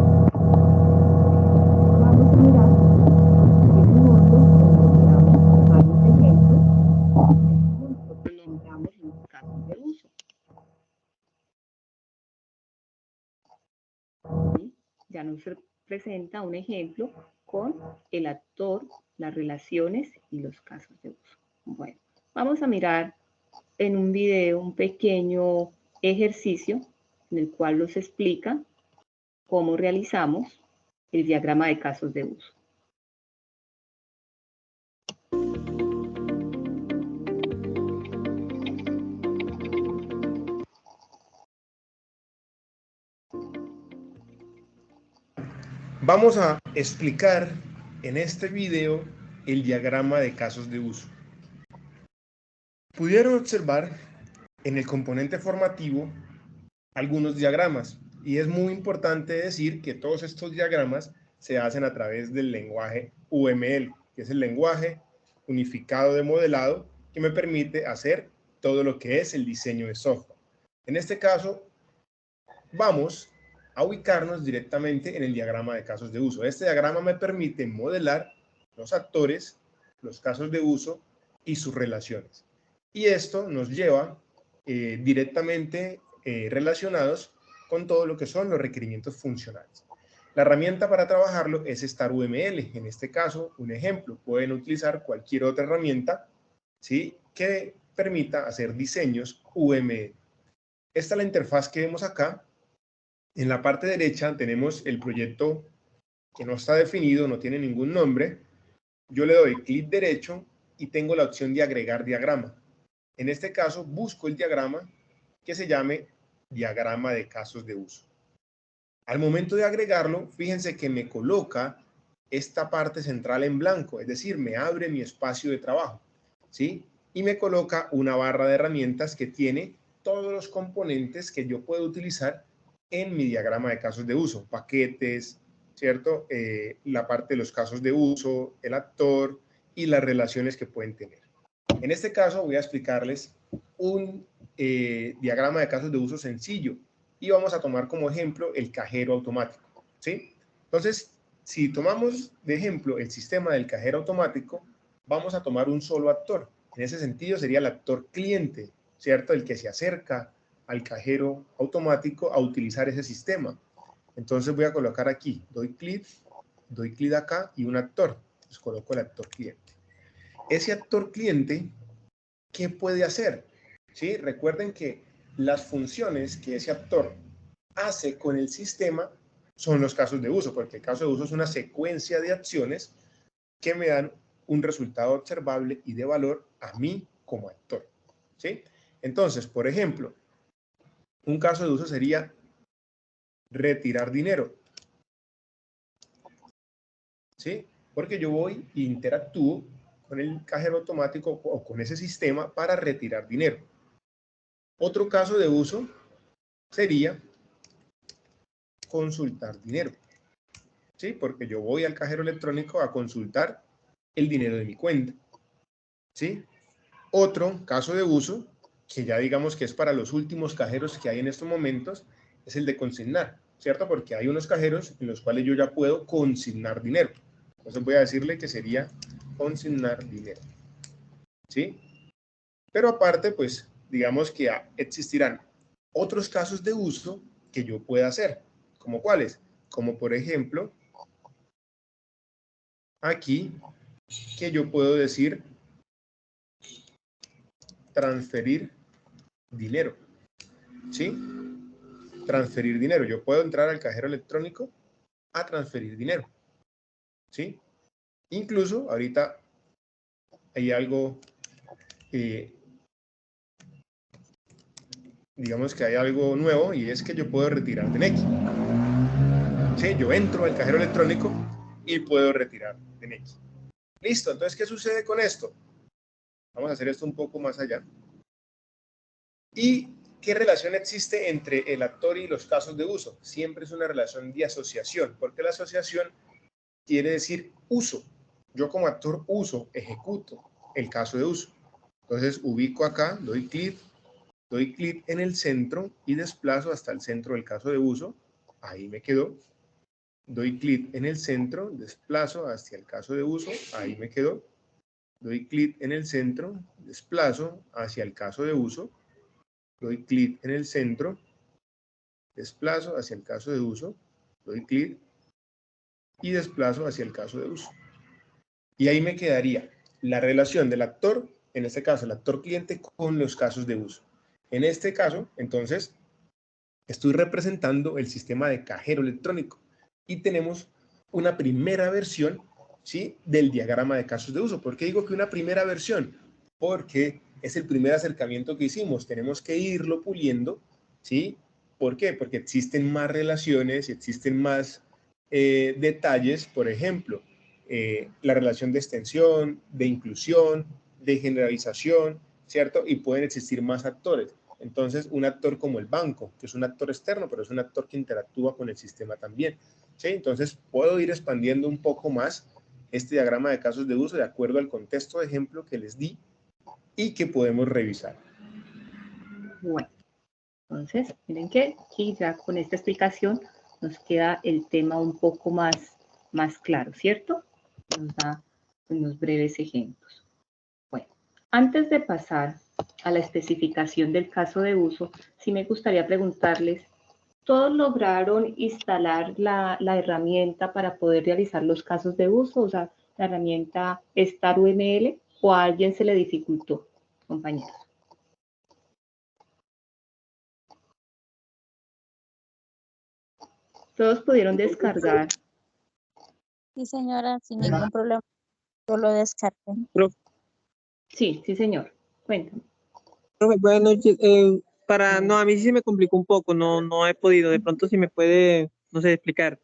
Ya nos presenta un ejemplo con el actor, las relaciones y los casos de uso. Bueno, Vamos a mirar en un video un pequeño ejercicio en el cual nos explica cómo realizamos el diagrama de casos de uso. Vamos a explicar en este video el diagrama de casos de uso. Pudieron observar en el componente formativo algunos diagramas, y es muy importante decir que todos estos diagramas se hacen a través del lenguaje UML, que es el lenguaje unificado de modelado que me permite hacer todo lo que es el diseño de software. En este caso, vamos a ubicarnos directamente en el diagrama de casos de uso. Este diagrama me permite modelar los actores, los casos de uso y sus relaciones. Y esto nos lleva directamente relacionados con todo lo que son los requerimientos funcionales. La herramienta para trabajarlo es StarUML. En este caso, un ejemplo, pueden utilizar cualquier otra herramienta, ¿sí?, que permita hacer diseños UML. Esta es la interfaz que vemos acá. En la parte derecha tenemos el proyecto que no está definido, no tiene ningún nombre. Yo le doy clic derecho y tengo la opción de agregar diagrama. En este caso, busco el diagrama que se llame diagrama de casos de uso. Al momento de agregarlo, fíjense que me coloca esta parte central en blanco, es decir, me abre mi espacio de trabajo, ¿sí? Y me coloca una barra de herramientas que tiene todos los componentes que yo puedo utilizar en mi diagrama de casos de uso, paquetes, ¿cierto? La parte de los casos de uso, el actor y las relaciones que pueden tener. En este caso voy a explicarles un diagrama de casos de uso sencillo y vamos a tomar como ejemplo el cajero automático, ¿sí? Entonces, si tomamos de ejemplo el sistema del cajero automático, vamos a tomar un solo actor. En ese sentido sería el actor cliente, ¿cierto? El que se acerca al cajero automático a utilizar ese sistema. Entonces voy a colocar aquí, doy clic acá y un actor. Entonces coloco el actor cliente. Ese actor cliente, ¿qué puede hacer? ¿Sí? Recuerden que las funciones que ese actor hace con el sistema son los casos de uso, porque el caso de uso es una secuencia de acciones que me dan un resultado observable y de valor a mí como actor, ¿sí? Entonces, por ejemplo, un caso de uso sería retirar dinero, ¿sí? Porque yo voy e interactúo con el cajero automático o con ese sistema para retirar dinero. Otro caso de uso sería consultar dinero, ¿sí? Porque yo voy al cajero electrónico a consultar el dinero de mi cuenta, ¿sí? Otro caso de uso, que ya digamos que es para los últimos cajeros que hay en estos momentos, es el de consignar, ¿cierto? Porque hay unos cajeros en los cuales yo ya puedo consignar dinero. Entonces voy a decirle que sería consignar dinero, ¿sí? Pero aparte, pues, digamos que existirán otros casos de uso que yo pueda hacer. ¿Como cuáles? Como por ejemplo, aquí, que yo puedo decir transferir dinero, ¿sí? Transferir dinero. Yo puedo entrar al cajero electrónico a transferir dinero, ¿sí? Incluso ahorita hay algo, digamos que hay algo nuevo y es que yo puedo retirar de Nequi. ¿Sí? Yo entro al cajero electrónico y puedo retirar de Nequi. Listo, entonces, ¿qué sucede con esto? Vamos a hacer esto un poco más allá. ¿Y qué relación existe entre el actor y los casos de uso? Siempre es una relación de asociación, porque la asociación quiere decir uso. Yo como actor uso, ejecuto el caso de uso. Entonces ubico acá, doy clic en el centro y desplazo hasta el centro del caso de uso. Ahí me quedó. Doy clic en el centro, desplazo hacia el caso de uso. Ahí me quedó. Doy clic en el centro, desplazo hacia el caso de uso. Doy clic en el centro, desplazo hacia el caso de uso. Doy clic y desplazo hacia el caso de uso. Y ahí me quedaría la relación del actor en este caso el actor cliente, con los casos de uso. En este caso, entonces, estoy representando el sistema de cajero electrónico y tenemos una primera versión, ¿sí?, del diagrama de casos de uso. ¿Por qué digo que una primera versión? Porque es el primer acercamiento que hicimos. Tenemos que irlo puliendo, ¿sí? ¿Por qué? Porque existen más relaciones y existen más detalles, por ejemplo, la relación de extensión, de inclusión, de generalización, ¿cierto? Y pueden existir más actores. Entonces, un actor como el banco, que es un actor externo, pero es un actor que interactúa con el sistema también, ¿sí? Entonces, puedo ir expandiendo un poco más este diagrama de casos de uso de acuerdo al contexto de ejemplo que les di y que podemos revisar. Bueno, entonces, miren que aquí ya con esta explicación nos queda el tema un poco más claro, ¿cierto? Nos da unos breves ejemplos. Bueno, antes de pasar a la especificación del caso de uso, sí me gustaría preguntarles, ¿todos lograron instalar la herramienta para poder realizar los casos de uso? O sea, la herramienta StarUML, ¿o a alguien se le dificultó, compañeros? Todos pudieron descargar. Sí, señora, sin ningún problema. Yo lo descargué. Sí, sí, señor. Cuéntame. Profe, buenas noches. No, a mí sí me complicó un poco, no he podido. De pronto si me puede, no sé, explicar.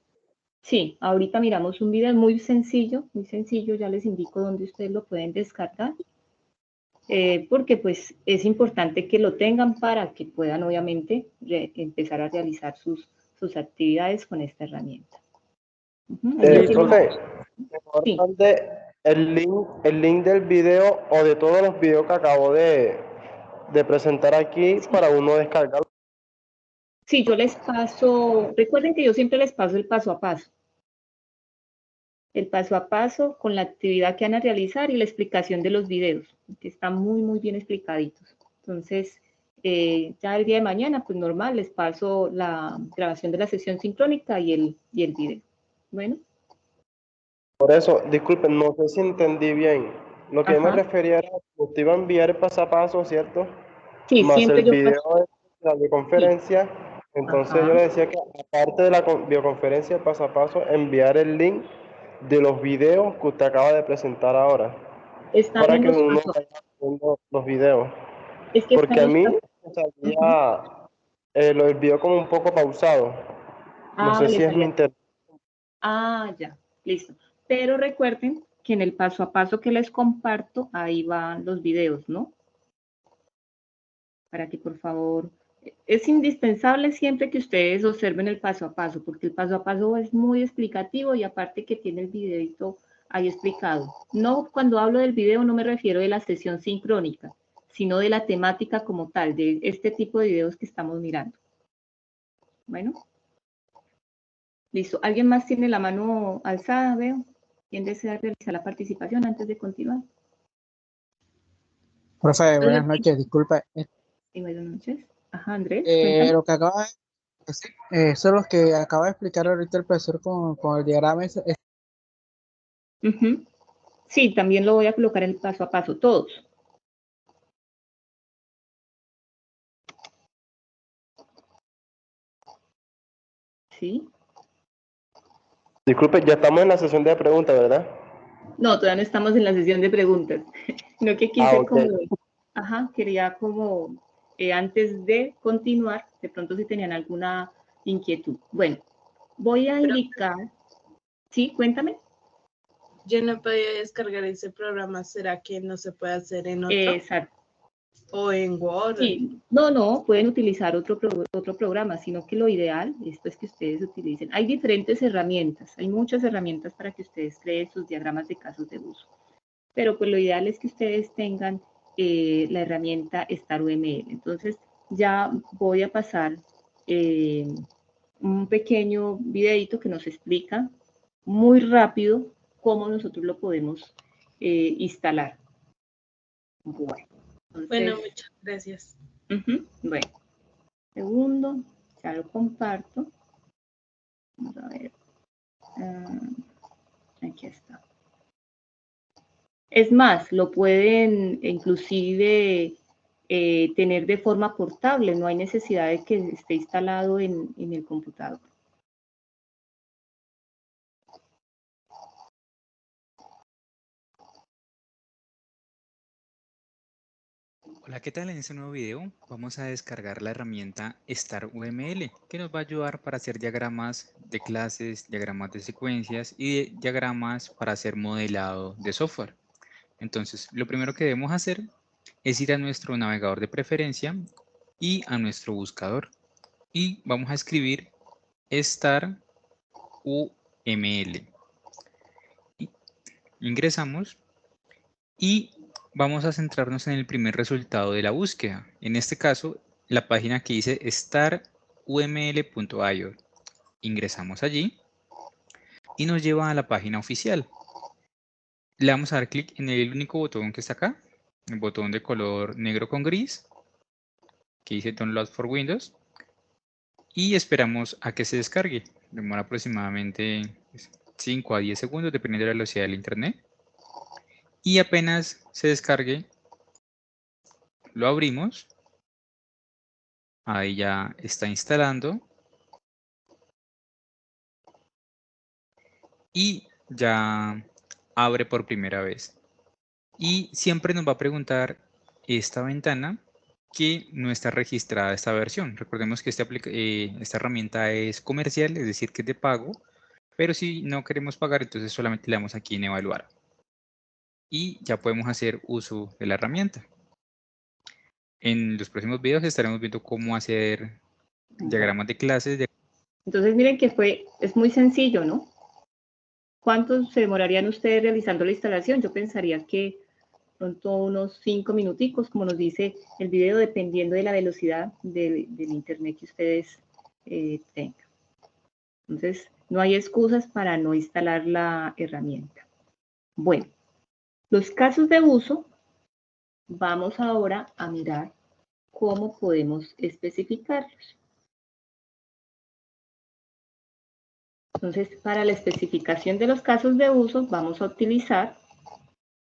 Sí, ahorita miramos un video muy sencillo, ya les indico dónde ustedes lo pueden descargar, porque pues es importante que lo tengan para que puedan obviamente empezar a realizar sus actividades con esta herramienta. Profe, Sí. el link del video o de todos los videos que acabo de presentar aquí para uno descargarlo. Sí, yo les paso, recuerden que yo siempre les paso el paso a paso. El paso a paso con la actividad que van a realizar y la explicación de los videos, que están muy bien explicaditos. Entonces, ya el día de mañana, pues normal, les paso la grabación de la sesión sincrónica y el video. Bueno. Por eso, disculpen, no sé si entendí bien. Lo que yo me refería era que usted iba a enviar el paso a paso, ¿cierto? Sí, más siempre el yo video paso. de la videoconferencia. Sí. Entonces yo le decía que aparte de la videoconferencia paso a paso, enviar el link de los videos que usted acaba de presentar ahora. Están para en que los uno pasos. vaya viendo los videos. Es que porque a mí me salía el video como un poco pausado. No sé si es mi internet. Ya, listo. Pero recuerden que en el paso a paso que les comparto, ahí van los videos, ¿no? Para que por favor, es indispensable siempre que ustedes observen el paso a paso, porque el paso a paso es muy explicativo y aparte que tiene el videito ahí explicado. No, cuando hablo del video no me refiero de la sesión sincrónica, sino de la temática como tal, de este tipo de videos que estamos mirando. Bueno. Listo. ¿Alguien más tiene la mano alzada, veo? ¿Quién desea realizar la participación antes de continuar? Profe, buenas noches, disculpa. Sí, buenas noches. Ajá, Andrés, cuéntame. Lo que acaba eso es lo que acaba de explicar ahorita el profesor con el diagrama. Sí, también lo voy a colocar en el paso a paso, todos. ¿Sí? Disculpe, ya estamos en la sesión de preguntas, ¿verdad? No, todavía no estamos en la sesión de preguntas. No que quise quería como, antes de continuar, de pronto si tenían alguna inquietud. Bueno, voy a indicar. Sí, cuéntame. Yo no podía descargar ese programa, ¿será que no se puede hacer en otro? Exacto. ¿O en Word? Sí, no, pueden utilizar otro programa, sino que lo ideal esto es que ustedes utilicen. Hay diferentes herramientas, hay muchas herramientas para que ustedes creen sus diagramas de casos de uso, pero pues lo ideal es que ustedes tengan la herramienta StarUML. Entonces ya voy a pasar un pequeño videito que nos explica muy rápido cómo nosotros lo podemos instalar. Bueno. Entonces, bueno, muchas gracias. Bueno, segundo, ya lo comparto. Vamos a ver. Aquí está. Es más, lo pueden inclusive tener de forma portable, no hay necesidad de que esté instalado en el computador. Hola, ¿qué tal? En este nuevo video vamos a descargar la herramienta StarUML, que nos va a ayudar para hacer diagramas de clases, diagramas de secuencias y diagramas para hacer modelado de software. Entonces, lo primero que debemos hacer es ir a nuestro navegador de preferencia y a nuestro buscador. Y vamos a escribir StarUML. Ingresamos y vamos a centrarnos en el primer resultado de la búsqueda. En este caso, la página que dice staruml.io. Ingresamos allí y nos lleva a la página oficial. Le vamos a dar clic en el único botón que está acá, el botón de color negro con gris, que dice Download for Windows, y esperamos a que se descargue. Demora aproximadamente 5 a 10 segundos, dependiendo de la velocidad del internet. Y apenas se descargue, lo abrimos. Ahí ya está instalando. Y ya abre por primera vez. Y siempre nos va a preguntar esta ventana que no está registrada esta versión. Recordemos que esta herramienta es comercial, es decir, que es de pago. Pero si no queremos pagar, entonces solamente le damos aquí en evaluar. Y ya podemos hacer uso de la herramienta. En los próximos videos estaremos viendo cómo hacer diagramas de clases. Entonces miren que es muy sencillo, ¿no? ¿Cuánto se demorarían ustedes realizando la instalación? Yo pensaría que pronto unos 5 minuticos, como nos dice el video, dependiendo de la velocidad del internet que ustedes tengan. Entonces, no hay excusas para no instalar la herramienta. Bueno, los casos de uso, vamos ahora a mirar cómo podemos especificarlos. Entonces, para la especificación de los casos de uso, vamos a utilizar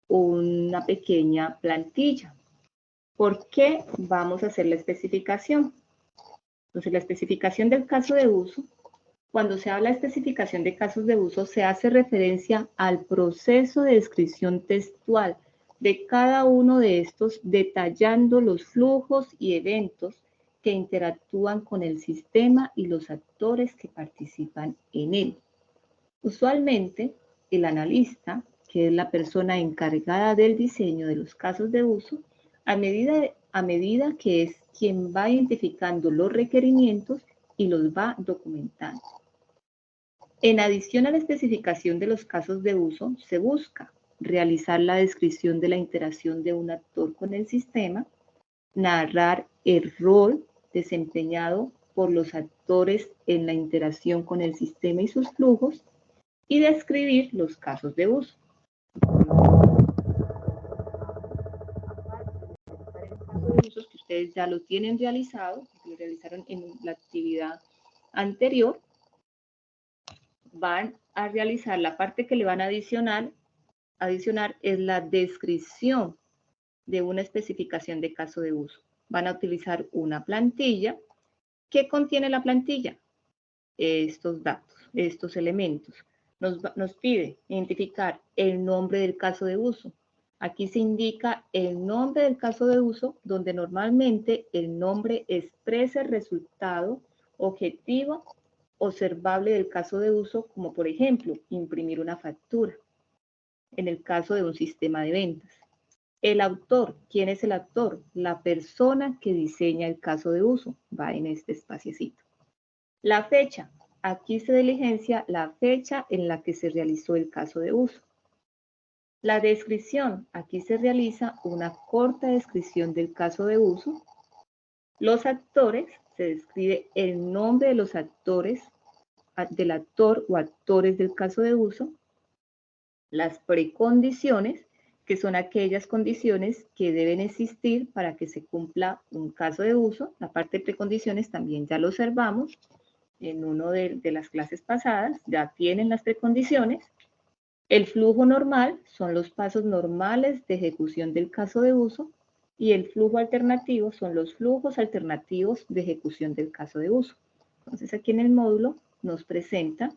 una pequeña plantilla. ¿Por qué vamos a hacer la especificación? Entonces, la especificación del caso de uso, cuando se habla de especificación de casos de uso, se hace referencia al proceso de descripción textual de cada uno de estos, detallando los flujos y eventos que interactúan con el sistema y los actores que participan en él. Usualmente, el analista, que es la persona encargada del diseño de los casos de uso, a medida que es quien va identificando los requerimientos y los va documentando. En adición a la especificación de los casos de uso, se busca realizar la descripción de la interacción de un actor con el sistema, narrar el rol desempeñado por los actores en la interacción con el sistema y sus flujos, y describir los casos de uso. Que ustedes ya lo tienen realizado, que lo realizaron en la actividad anterior, van a realizar la parte que le van a adicionar es la descripción de una especificación de caso de uso. Van a utilizar una plantilla. ¿Qué contiene la plantilla? Estos datos, estos elementos. Nos pide identificar el nombre del caso de uso. Aquí se indica el nombre del caso de uso, donde normalmente el nombre expresa el resultado objetivo observable del caso de uso, como por ejemplo, imprimir una factura, en el caso de un sistema de ventas. El autor, ¿quién es el autor? La persona que diseña el caso de uso, va en este espaciecito. La fecha, aquí se diligencia la fecha en la que se realizó el caso de uso. La descripción, aquí se realiza una corta descripción del caso de uso. Los actores, se describe el nombre de los actores, del actor o actores del caso de uso. Las precondiciones, que son aquellas condiciones que deben existir para que se cumpla un caso de uso. La parte de precondiciones también ya lo observamos en una de las clases pasadas, ya tienen las precondiciones. El flujo normal son los pasos normales de ejecución del caso de uso y el flujo alternativo son los flujos alternativos de ejecución del caso de uso. Entonces aquí en el módulo nos presenta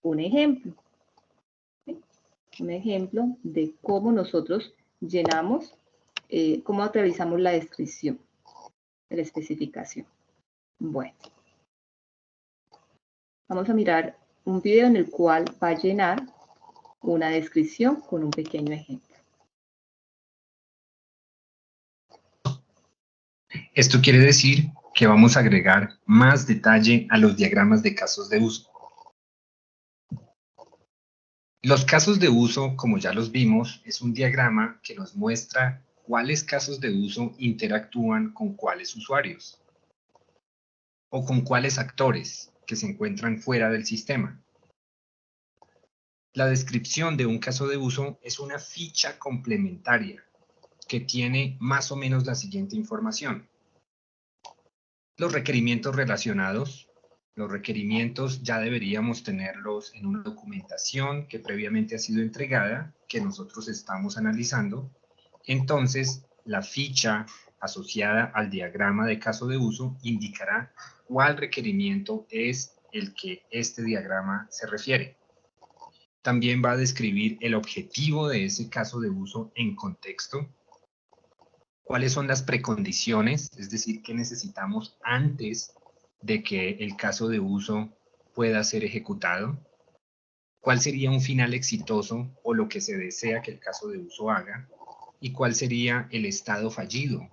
un ejemplo. ¿Sí? Un ejemplo de cómo nosotros llenamos, cómo realizamos la descripción de la especificación. Bueno, vamos a mirar un video en el cual va a llenar una descripción con un pequeño ejemplo. Esto quiere decir que vamos a agregar más detalle a los diagramas de casos de uso. Los casos de uso, como ya los vimos, es un diagrama que nos muestra cuáles casos de uso interactúan con cuáles usuarios o con cuáles actores que se encuentran fuera del sistema. La descripción de un caso de uso es una ficha complementaria que tiene más o menos la siguiente información. Los requerimientos relacionados. Los requerimientos ya deberíamos tenerlos en una documentación que previamente ha sido entregada, que nosotros estamos analizando. Entonces, la ficha asociada al diagrama de caso de uso indicará cuál requerimiento es el que este diagrama se refiere. También va a describir el objetivo de ese caso de uso en contexto, cuáles son las precondiciones, es decir, qué necesitamos antes de que el caso de uso pueda ser ejecutado, cuál sería un final exitoso o lo que se desea que el caso de uso haga, y cuál sería el estado fallido,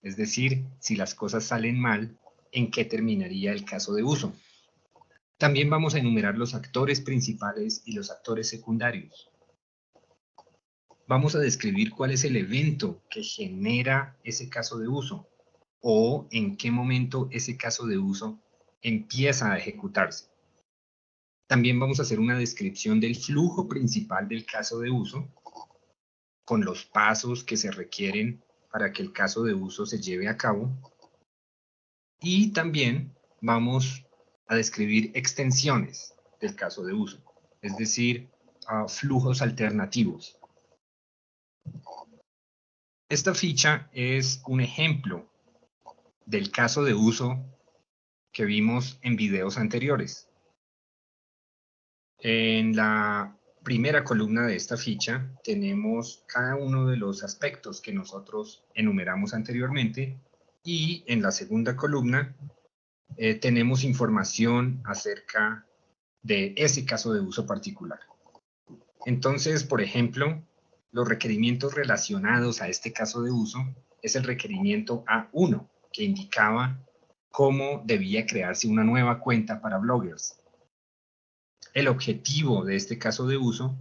es decir, si las cosas salen mal, en qué terminaría el caso de uso. También vamos a enumerar los actores principales y los actores secundarios. Vamos a describir cuál es el evento que genera ese caso de uso o en qué momento ese caso de uso empieza a ejecutarse. También vamos a hacer una descripción del flujo principal del caso de uso con los pasos que se requieren para que el caso de uso se lleve a cabo. Y también vamos a describir extensiones del caso de uso, es decir, flujos alternativos. Esta ficha es un ejemplo del caso de uso que vimos en videos anteriores. En la primera columna de esta ficha tenemos cada uno de los aspectos que nosotros enumeramos anteriormente y en la segunda columna tenemos información acerca de ese caso de uso particular. Entonces, por ejemplo, los requerimientos relacionados a este caso de uso es el requerimiento A1, que indicaba cómo debía crearse una nueva cuenta para bloggers. El objetivo de este caso de uso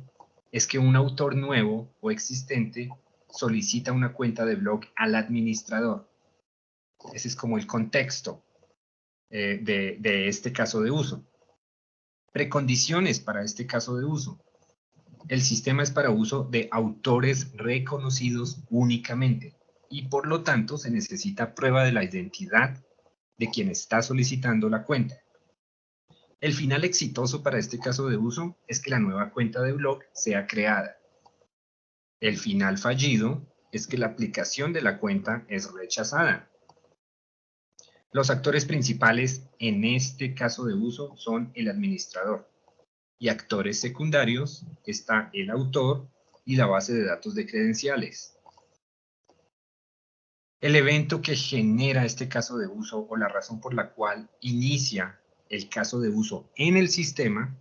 es que un autor nuevo o existente solicita una cuenta de blog al administrador. Ese es como el contexto de este caso de uso. Precondiciones para este caso de uso. El sistema es para uso de autores reconocidos únicamente y por lo tanto se necesita prueba de la identidad de quien está solicitando la cuenta. El final exitoso para este caso de uso es que la nueva cuenta de blog sea creada. El final fallido es que la aplicación de la cuenta es rechazada. Los actores principales en este caso de uso son el administrador y actores secundarios está el autor y la base de datos de credenciales. El evento que genera este caso de uso o la razón por la cual inicia el caso de uso en el sistema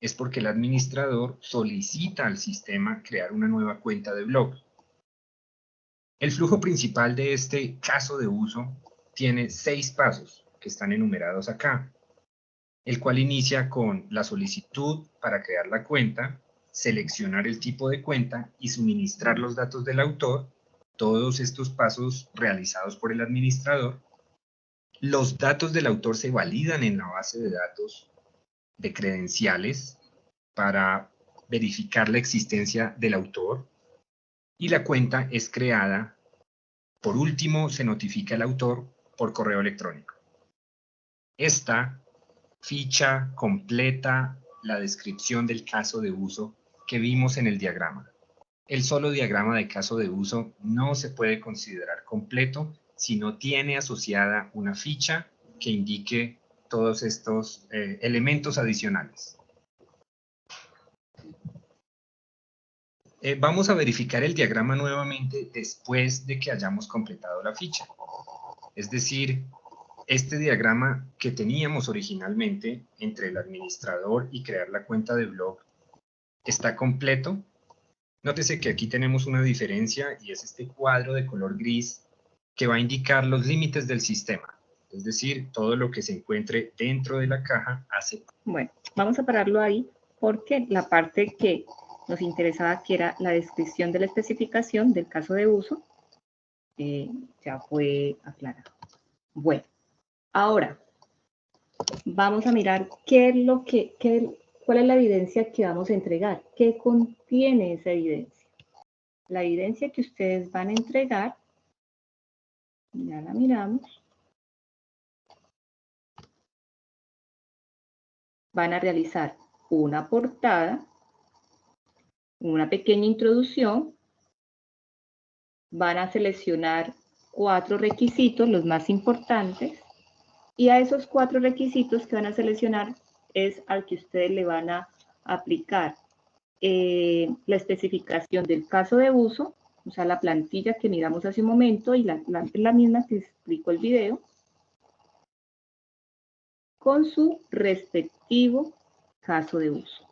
es porque el administrador solicita al sistema crear una nueva cuenta de blog. El flujo principal de este caso de uso tiene 6 pasos que están enumerados acá, el cual inicia con la solicitud para crear la cuenta, seleccionar el tipo de cuenta y suministrar los datos del autor, todos estos pasos realizados por el administrador. Los datos del autor se validan en la base de datos de credenciales para verificar la existencia del autor y la cuenta es creada. Por último, se notifica al autor por correo electrónico. Esta ficha completa la descripción del caso de uso que vimos en el diagrama. El solo diagrama de caso de uso no se puede considerar completo si no tiene asociada una ficha que indique todos estos elementos adicionales. Vamos a verificar el diagrama nuevamente después de que hayamos completado la ficha. Es decir, este diagrama que teníamos originalmente entre el administrador y crear la cuenta de blog está completo. Nótese que aquí tenemos una diferencia y es este cuadro de color gris que va a indicar los límites del sistema. Es decir, todo lo que se encuentre dentro de la caja hace... Bueno, vamos a pararlo ahí porque la parte que nos interesaba, que era la descripción de la especificación del caso de uso, ya fue aclarado. Bueno, ahora vamos a mirar cuál es la evidencia que vamos a entregar. ¿Qué contiene esa evidencia? La evidencia que ustedes van a entregar, ya la miramos. Van a realizar una portada, una pequeña introducción, van a seleccionar 4 requisitos, los más importantes, y a esos 4 requisitos que van a seleccionar es al que ustedes le van a aplicar la especificación del caso de uso, o sea, la plantilla que miramos hace un momento y la misma que explicó el video, con su respectivo caso de uso.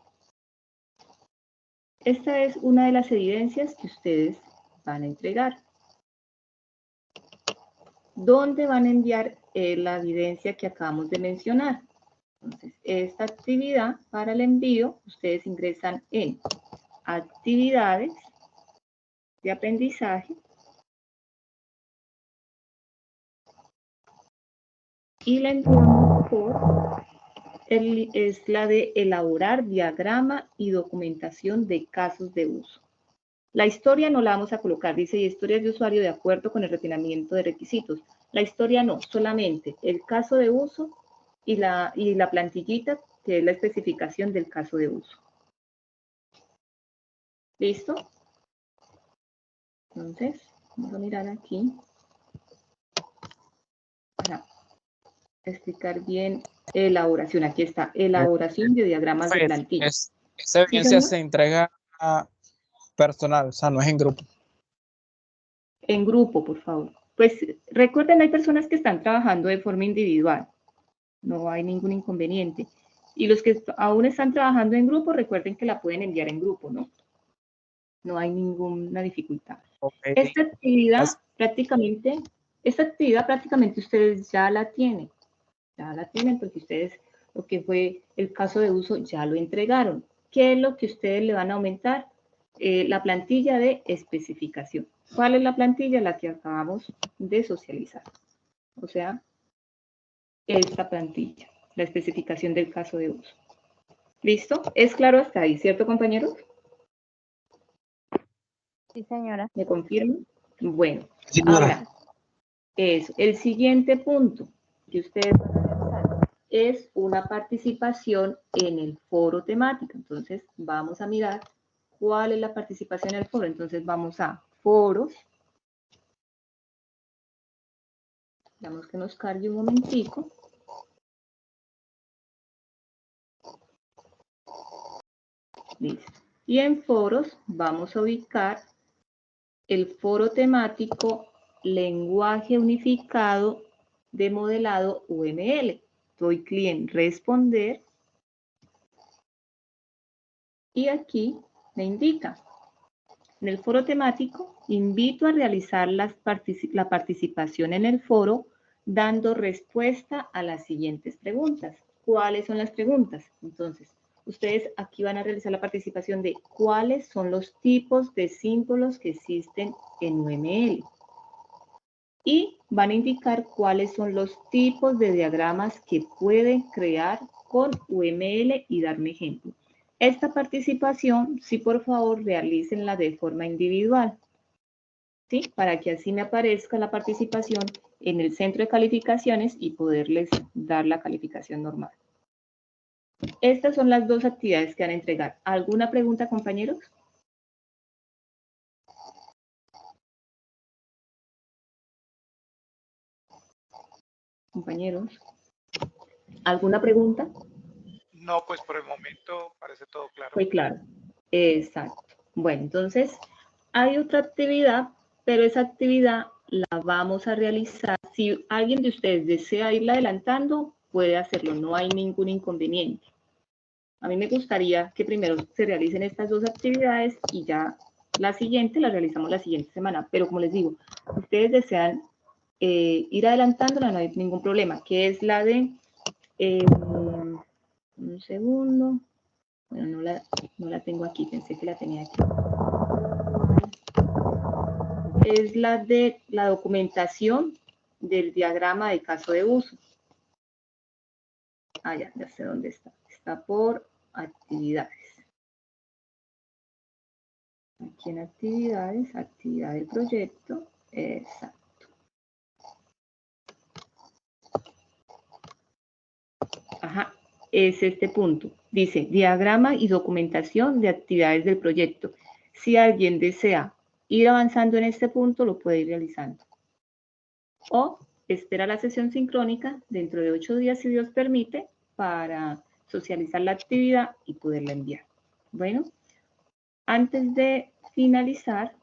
Esta es una de las evidencias que ustedes van a entregar. ¿Dónde van a enviar la evidencia que acabamos de mencionar? Entonces, esta actividad para el envío, ustedes ingresan en actividades de aprendizaje y la enviamos por, es la de elaborar diagrama y documentación de casos de uso. La historia no la vamos a colocar, dice historias de usuario de acuerdo con el refinamiento de requisitos. La historia no, solamente el caso de uso y la plantillita que es la especificación del caso de uso. ¿Listo? Entonces, vamos a mirar aquí para explicar bien elaboración. Aquí está, elaboración de diagramas de plantilla. Esa evidencia se entrega a personal, o sea, no es en grupo. En grupo, por favor. Pues recuerden, hay personas que están trabajando de forma individual. No hay ningún inconveniente. Y los que aún están trabajando en grupo, recuerden que la pueden enviar en grupo, ¿no? No hay ninguna dificultad. Okay. Esta actividad prácticamente ustedes ya la tienen. Ya la tienen porque ustedes, lo que fue el caso de uso, ya lo entregaron. ¿Qué es lo que ustedes le van a aumentar? La plantilla de especificación. ¿Cuál es la plantilla? La que acabamos de socializar. O sea, esta plantilla, la especificación del caso de uso. ¿Listo? ¿Es claro hasta ahí, cierto, compañeros? Sí, señora. ¿Me confirman? Bueno, Señora. ahora, el siguiente punto que ustedes van a realizar es una participación en el foro temático. Entonces, vamos a mirar cuál es la participación en el foro. Entonces, vamos a foros. Damos que nos cargue un momentico. Listo. Y en foros vamos a ubicar el foro temático lenguaje unificado de modelado UML. Doy clic en responder. Y aquí me indica, en el foro temático, invito a realizar la participación en el foro dando respuesta a las siguientes preguntas. ¿Cuáles son las preguntas? Entonces, ustedes aquí van a realizar la participación de cuáles son los tipos de símbolos que existen en UML. Y van a indicar cuáles son los tipos de diagramas que pueden crear con UML y darme ejemplo. Esta participación, sí, por favor, realícenla de forma individual, ¿sí? Para que así me aparezca la participación en el centro de calificaciones y poderles dar la calificación normal. Estas son las dos actividades que van a entregar. ¿Alguna pregunta, compañeros? Compañeros, ¿alguna pregunta? No, pues por el momento parece todo claro. Fue claro. Exacto. Bueno, entonces hay otra actividad, pero esa actividad la vamos a realizar. Si alguien de ustedes desea irla adelantando, puede hacerlo, no hay ningún inconveniente. A mí me gustaría que primero se realicen estas dos actividades y ya la siguiente la realizamos la siguiente semana. Pero como les digo, si ustedes desean ir adelantándola, no hay ningún problema, que es la de, un segundo, bueno, no la tengo aquí, pensé que la tenía aquí. Es la de la documentación del diagrama de caso de uso. Ah, ya sé dónde está. Está por actividades. Aquí en actividades, actividad del proyecto. Exacto. Ajá, es este punto. Dice, diagrama y documentación de actividades del proyecto. Si alguien desea ir avanzando en este punto, lo puede ir realizando. O espera la sesión sincrónica dentro de 8 días, si Dios permite, para socializar la actividad y poderla enviar. Bueno, antes de finalizar,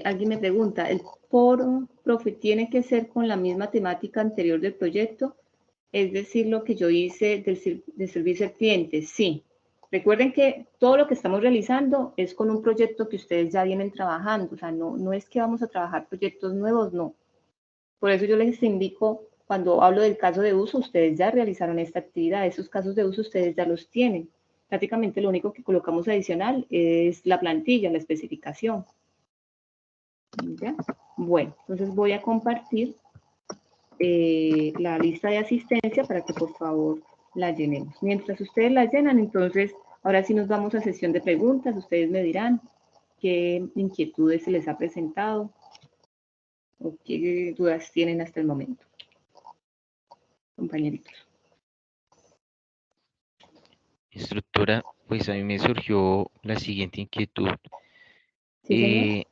alguien me pregunta, ¿el foro, profe, tiene que ser con la misma temática anterior del proyecto? Es decir, lo que yo hice del servicio al cliente, sí. Recuerden que todo lo que estamos realizando es con un proyecto que ustedes ya vienen trabajando, o sea, no es que vamos a trabajar proyectos nuevos, no. Por eso yo les indico, cuando hablo del caso de uso, ustedes ya realizaron esta actividad, esos casos de uso ustedes ya los tienen. Prácticamente lo único que colocamos adicional es la plantilla, la especificación. ¿Ya? Bueno, entonces voy a compartir la lista de asistencia para que por favor la llenemos. Mientras ustedes la llenan, entonces ahora sí nos vamos a sesión de preguntas. Ustedes me dirán qué inquietudes se les ha presentado o qué dudas tienen hasta el momento, compañeritos. Instructora, pues a mí me surgió la siguiente inquietud. Sí,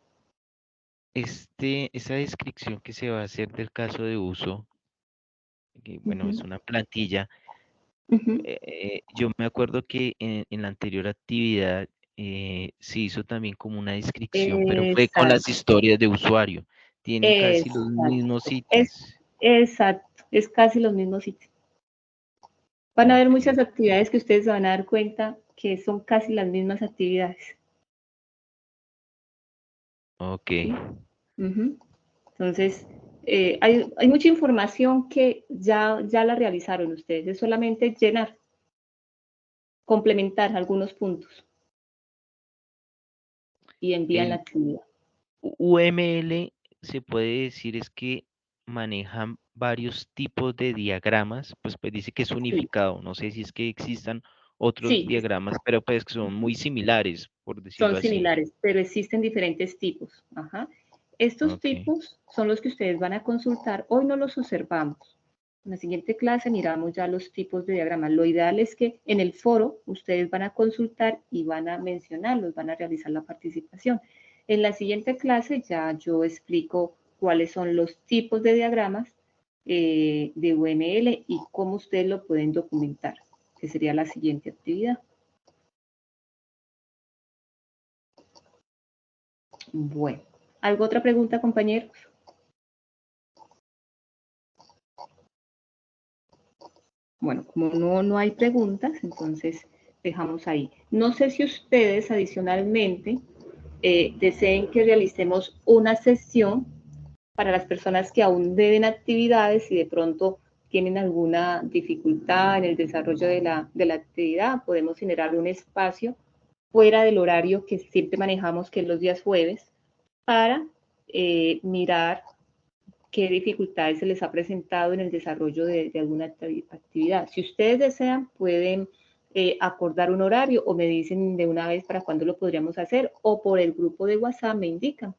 esa descripción que se va a hacer del caso de uso, que bueno, es una plantilla. Yo me acuerdo que en la anterior actividad se hizo también como una descripción, pero fue con las historias de usuario. Tiene casi los mismos ítems. Exacto, es casi los mismos ítems. Van a haber muchas actividades que ustedes se van a dar cuenta que son casi las mismas actividades. Ok. ¿Sí? Entonces, hay mucha información que ya la realizaron ustedes, es solamente llenar, complementar algunos puntos y envían la actividad. UML se puede decir es que manejan varios tipos de diagramas, pues dice que es unificado, no sé si es que existan otros Sí, diagramas, pero pues que son muy similares, por decirlo son así. similares, pero existen diferentes tipos. Ajá. Estos tipos son los que ustedes van a consultar. Hoy no los observamos. En la siguiente clase miramos ya los tipos de diagramas. Lo ideal es que en el foro ustedes van a consultar y van a mencionarlos, van a realizar la participación. En la siguiente clase ya yo explico cuáles son los tipos de diagramas de UML y cómo ustedes lo pueden documentar, que sería la siguiente actividad. Bueno, ¿alguna otra pregunta, compañeros? Bueno, como no hay preguntas, entonces dejamos ahí. No sé si ustedes adicionalmente deseen que realicemos una sesión para las personas que aún deben actividades y de pronto tienen alguna dificultad en el desarrollo de la actividad. Podemos generar un espacio fuera del horario que siempre manejamos, que es los días jueves, para mirar qué dificultades se les ha presentado en el desarrollo de alguna actividad. Si ustedes desean, pueden acordar un horario o me dicen de una vez para cuándo lo podríamos hacer o por el grupo de WhatsApp me indican,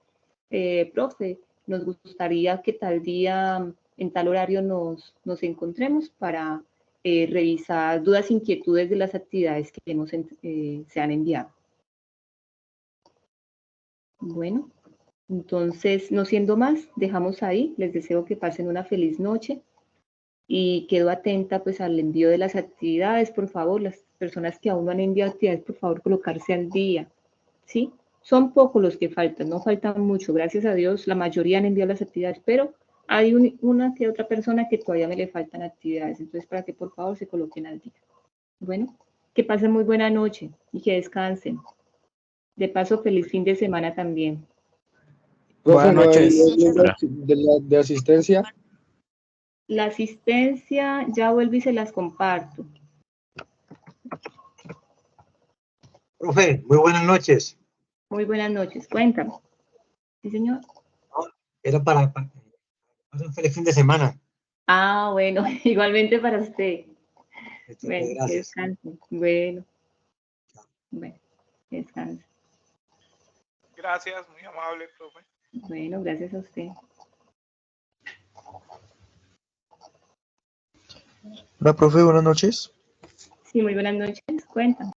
profe, nos gustaría que tal día, en tal horario nos encontremos para revisar dudas, inquietudes de las actividades que se han enviado. Bueno, entonces, no siendo más, dejamos ahí. Les deseo que pasen una feliz noche y quedo atenta pues al envío de las actividades. Por favor, las personas que aún no han enviado actividades, por favor, colocarse al día, ¿sí? Son pocos los que faltan, no faltan mucho. Gracias a Dios, la mayoría han enviado las actividades, pero hay una que otra persona que todavía me le faltan actividades. Entonces, para que por favor se coloquen al día. Bueno, que pasen muy buena noche y que descansen. De paso, feliz fin de semana también. Profe, Buenas noches. de asistencia. La asistencia, ya vuelvo y se las comparto. Profe, muy buenas noches. Muy buenas noches, cuéntame. Sí, señor. Era para un feliz fin de semana. Ah, bueno, igualmente para usted. Bueno, que Gracias. descanse. Bueno, que descanse. Gracias, muy amable, profe. Bueno, gracias a usted. Hola, profe, buenas noches. Sí, muy buenas noches. Cuéntame.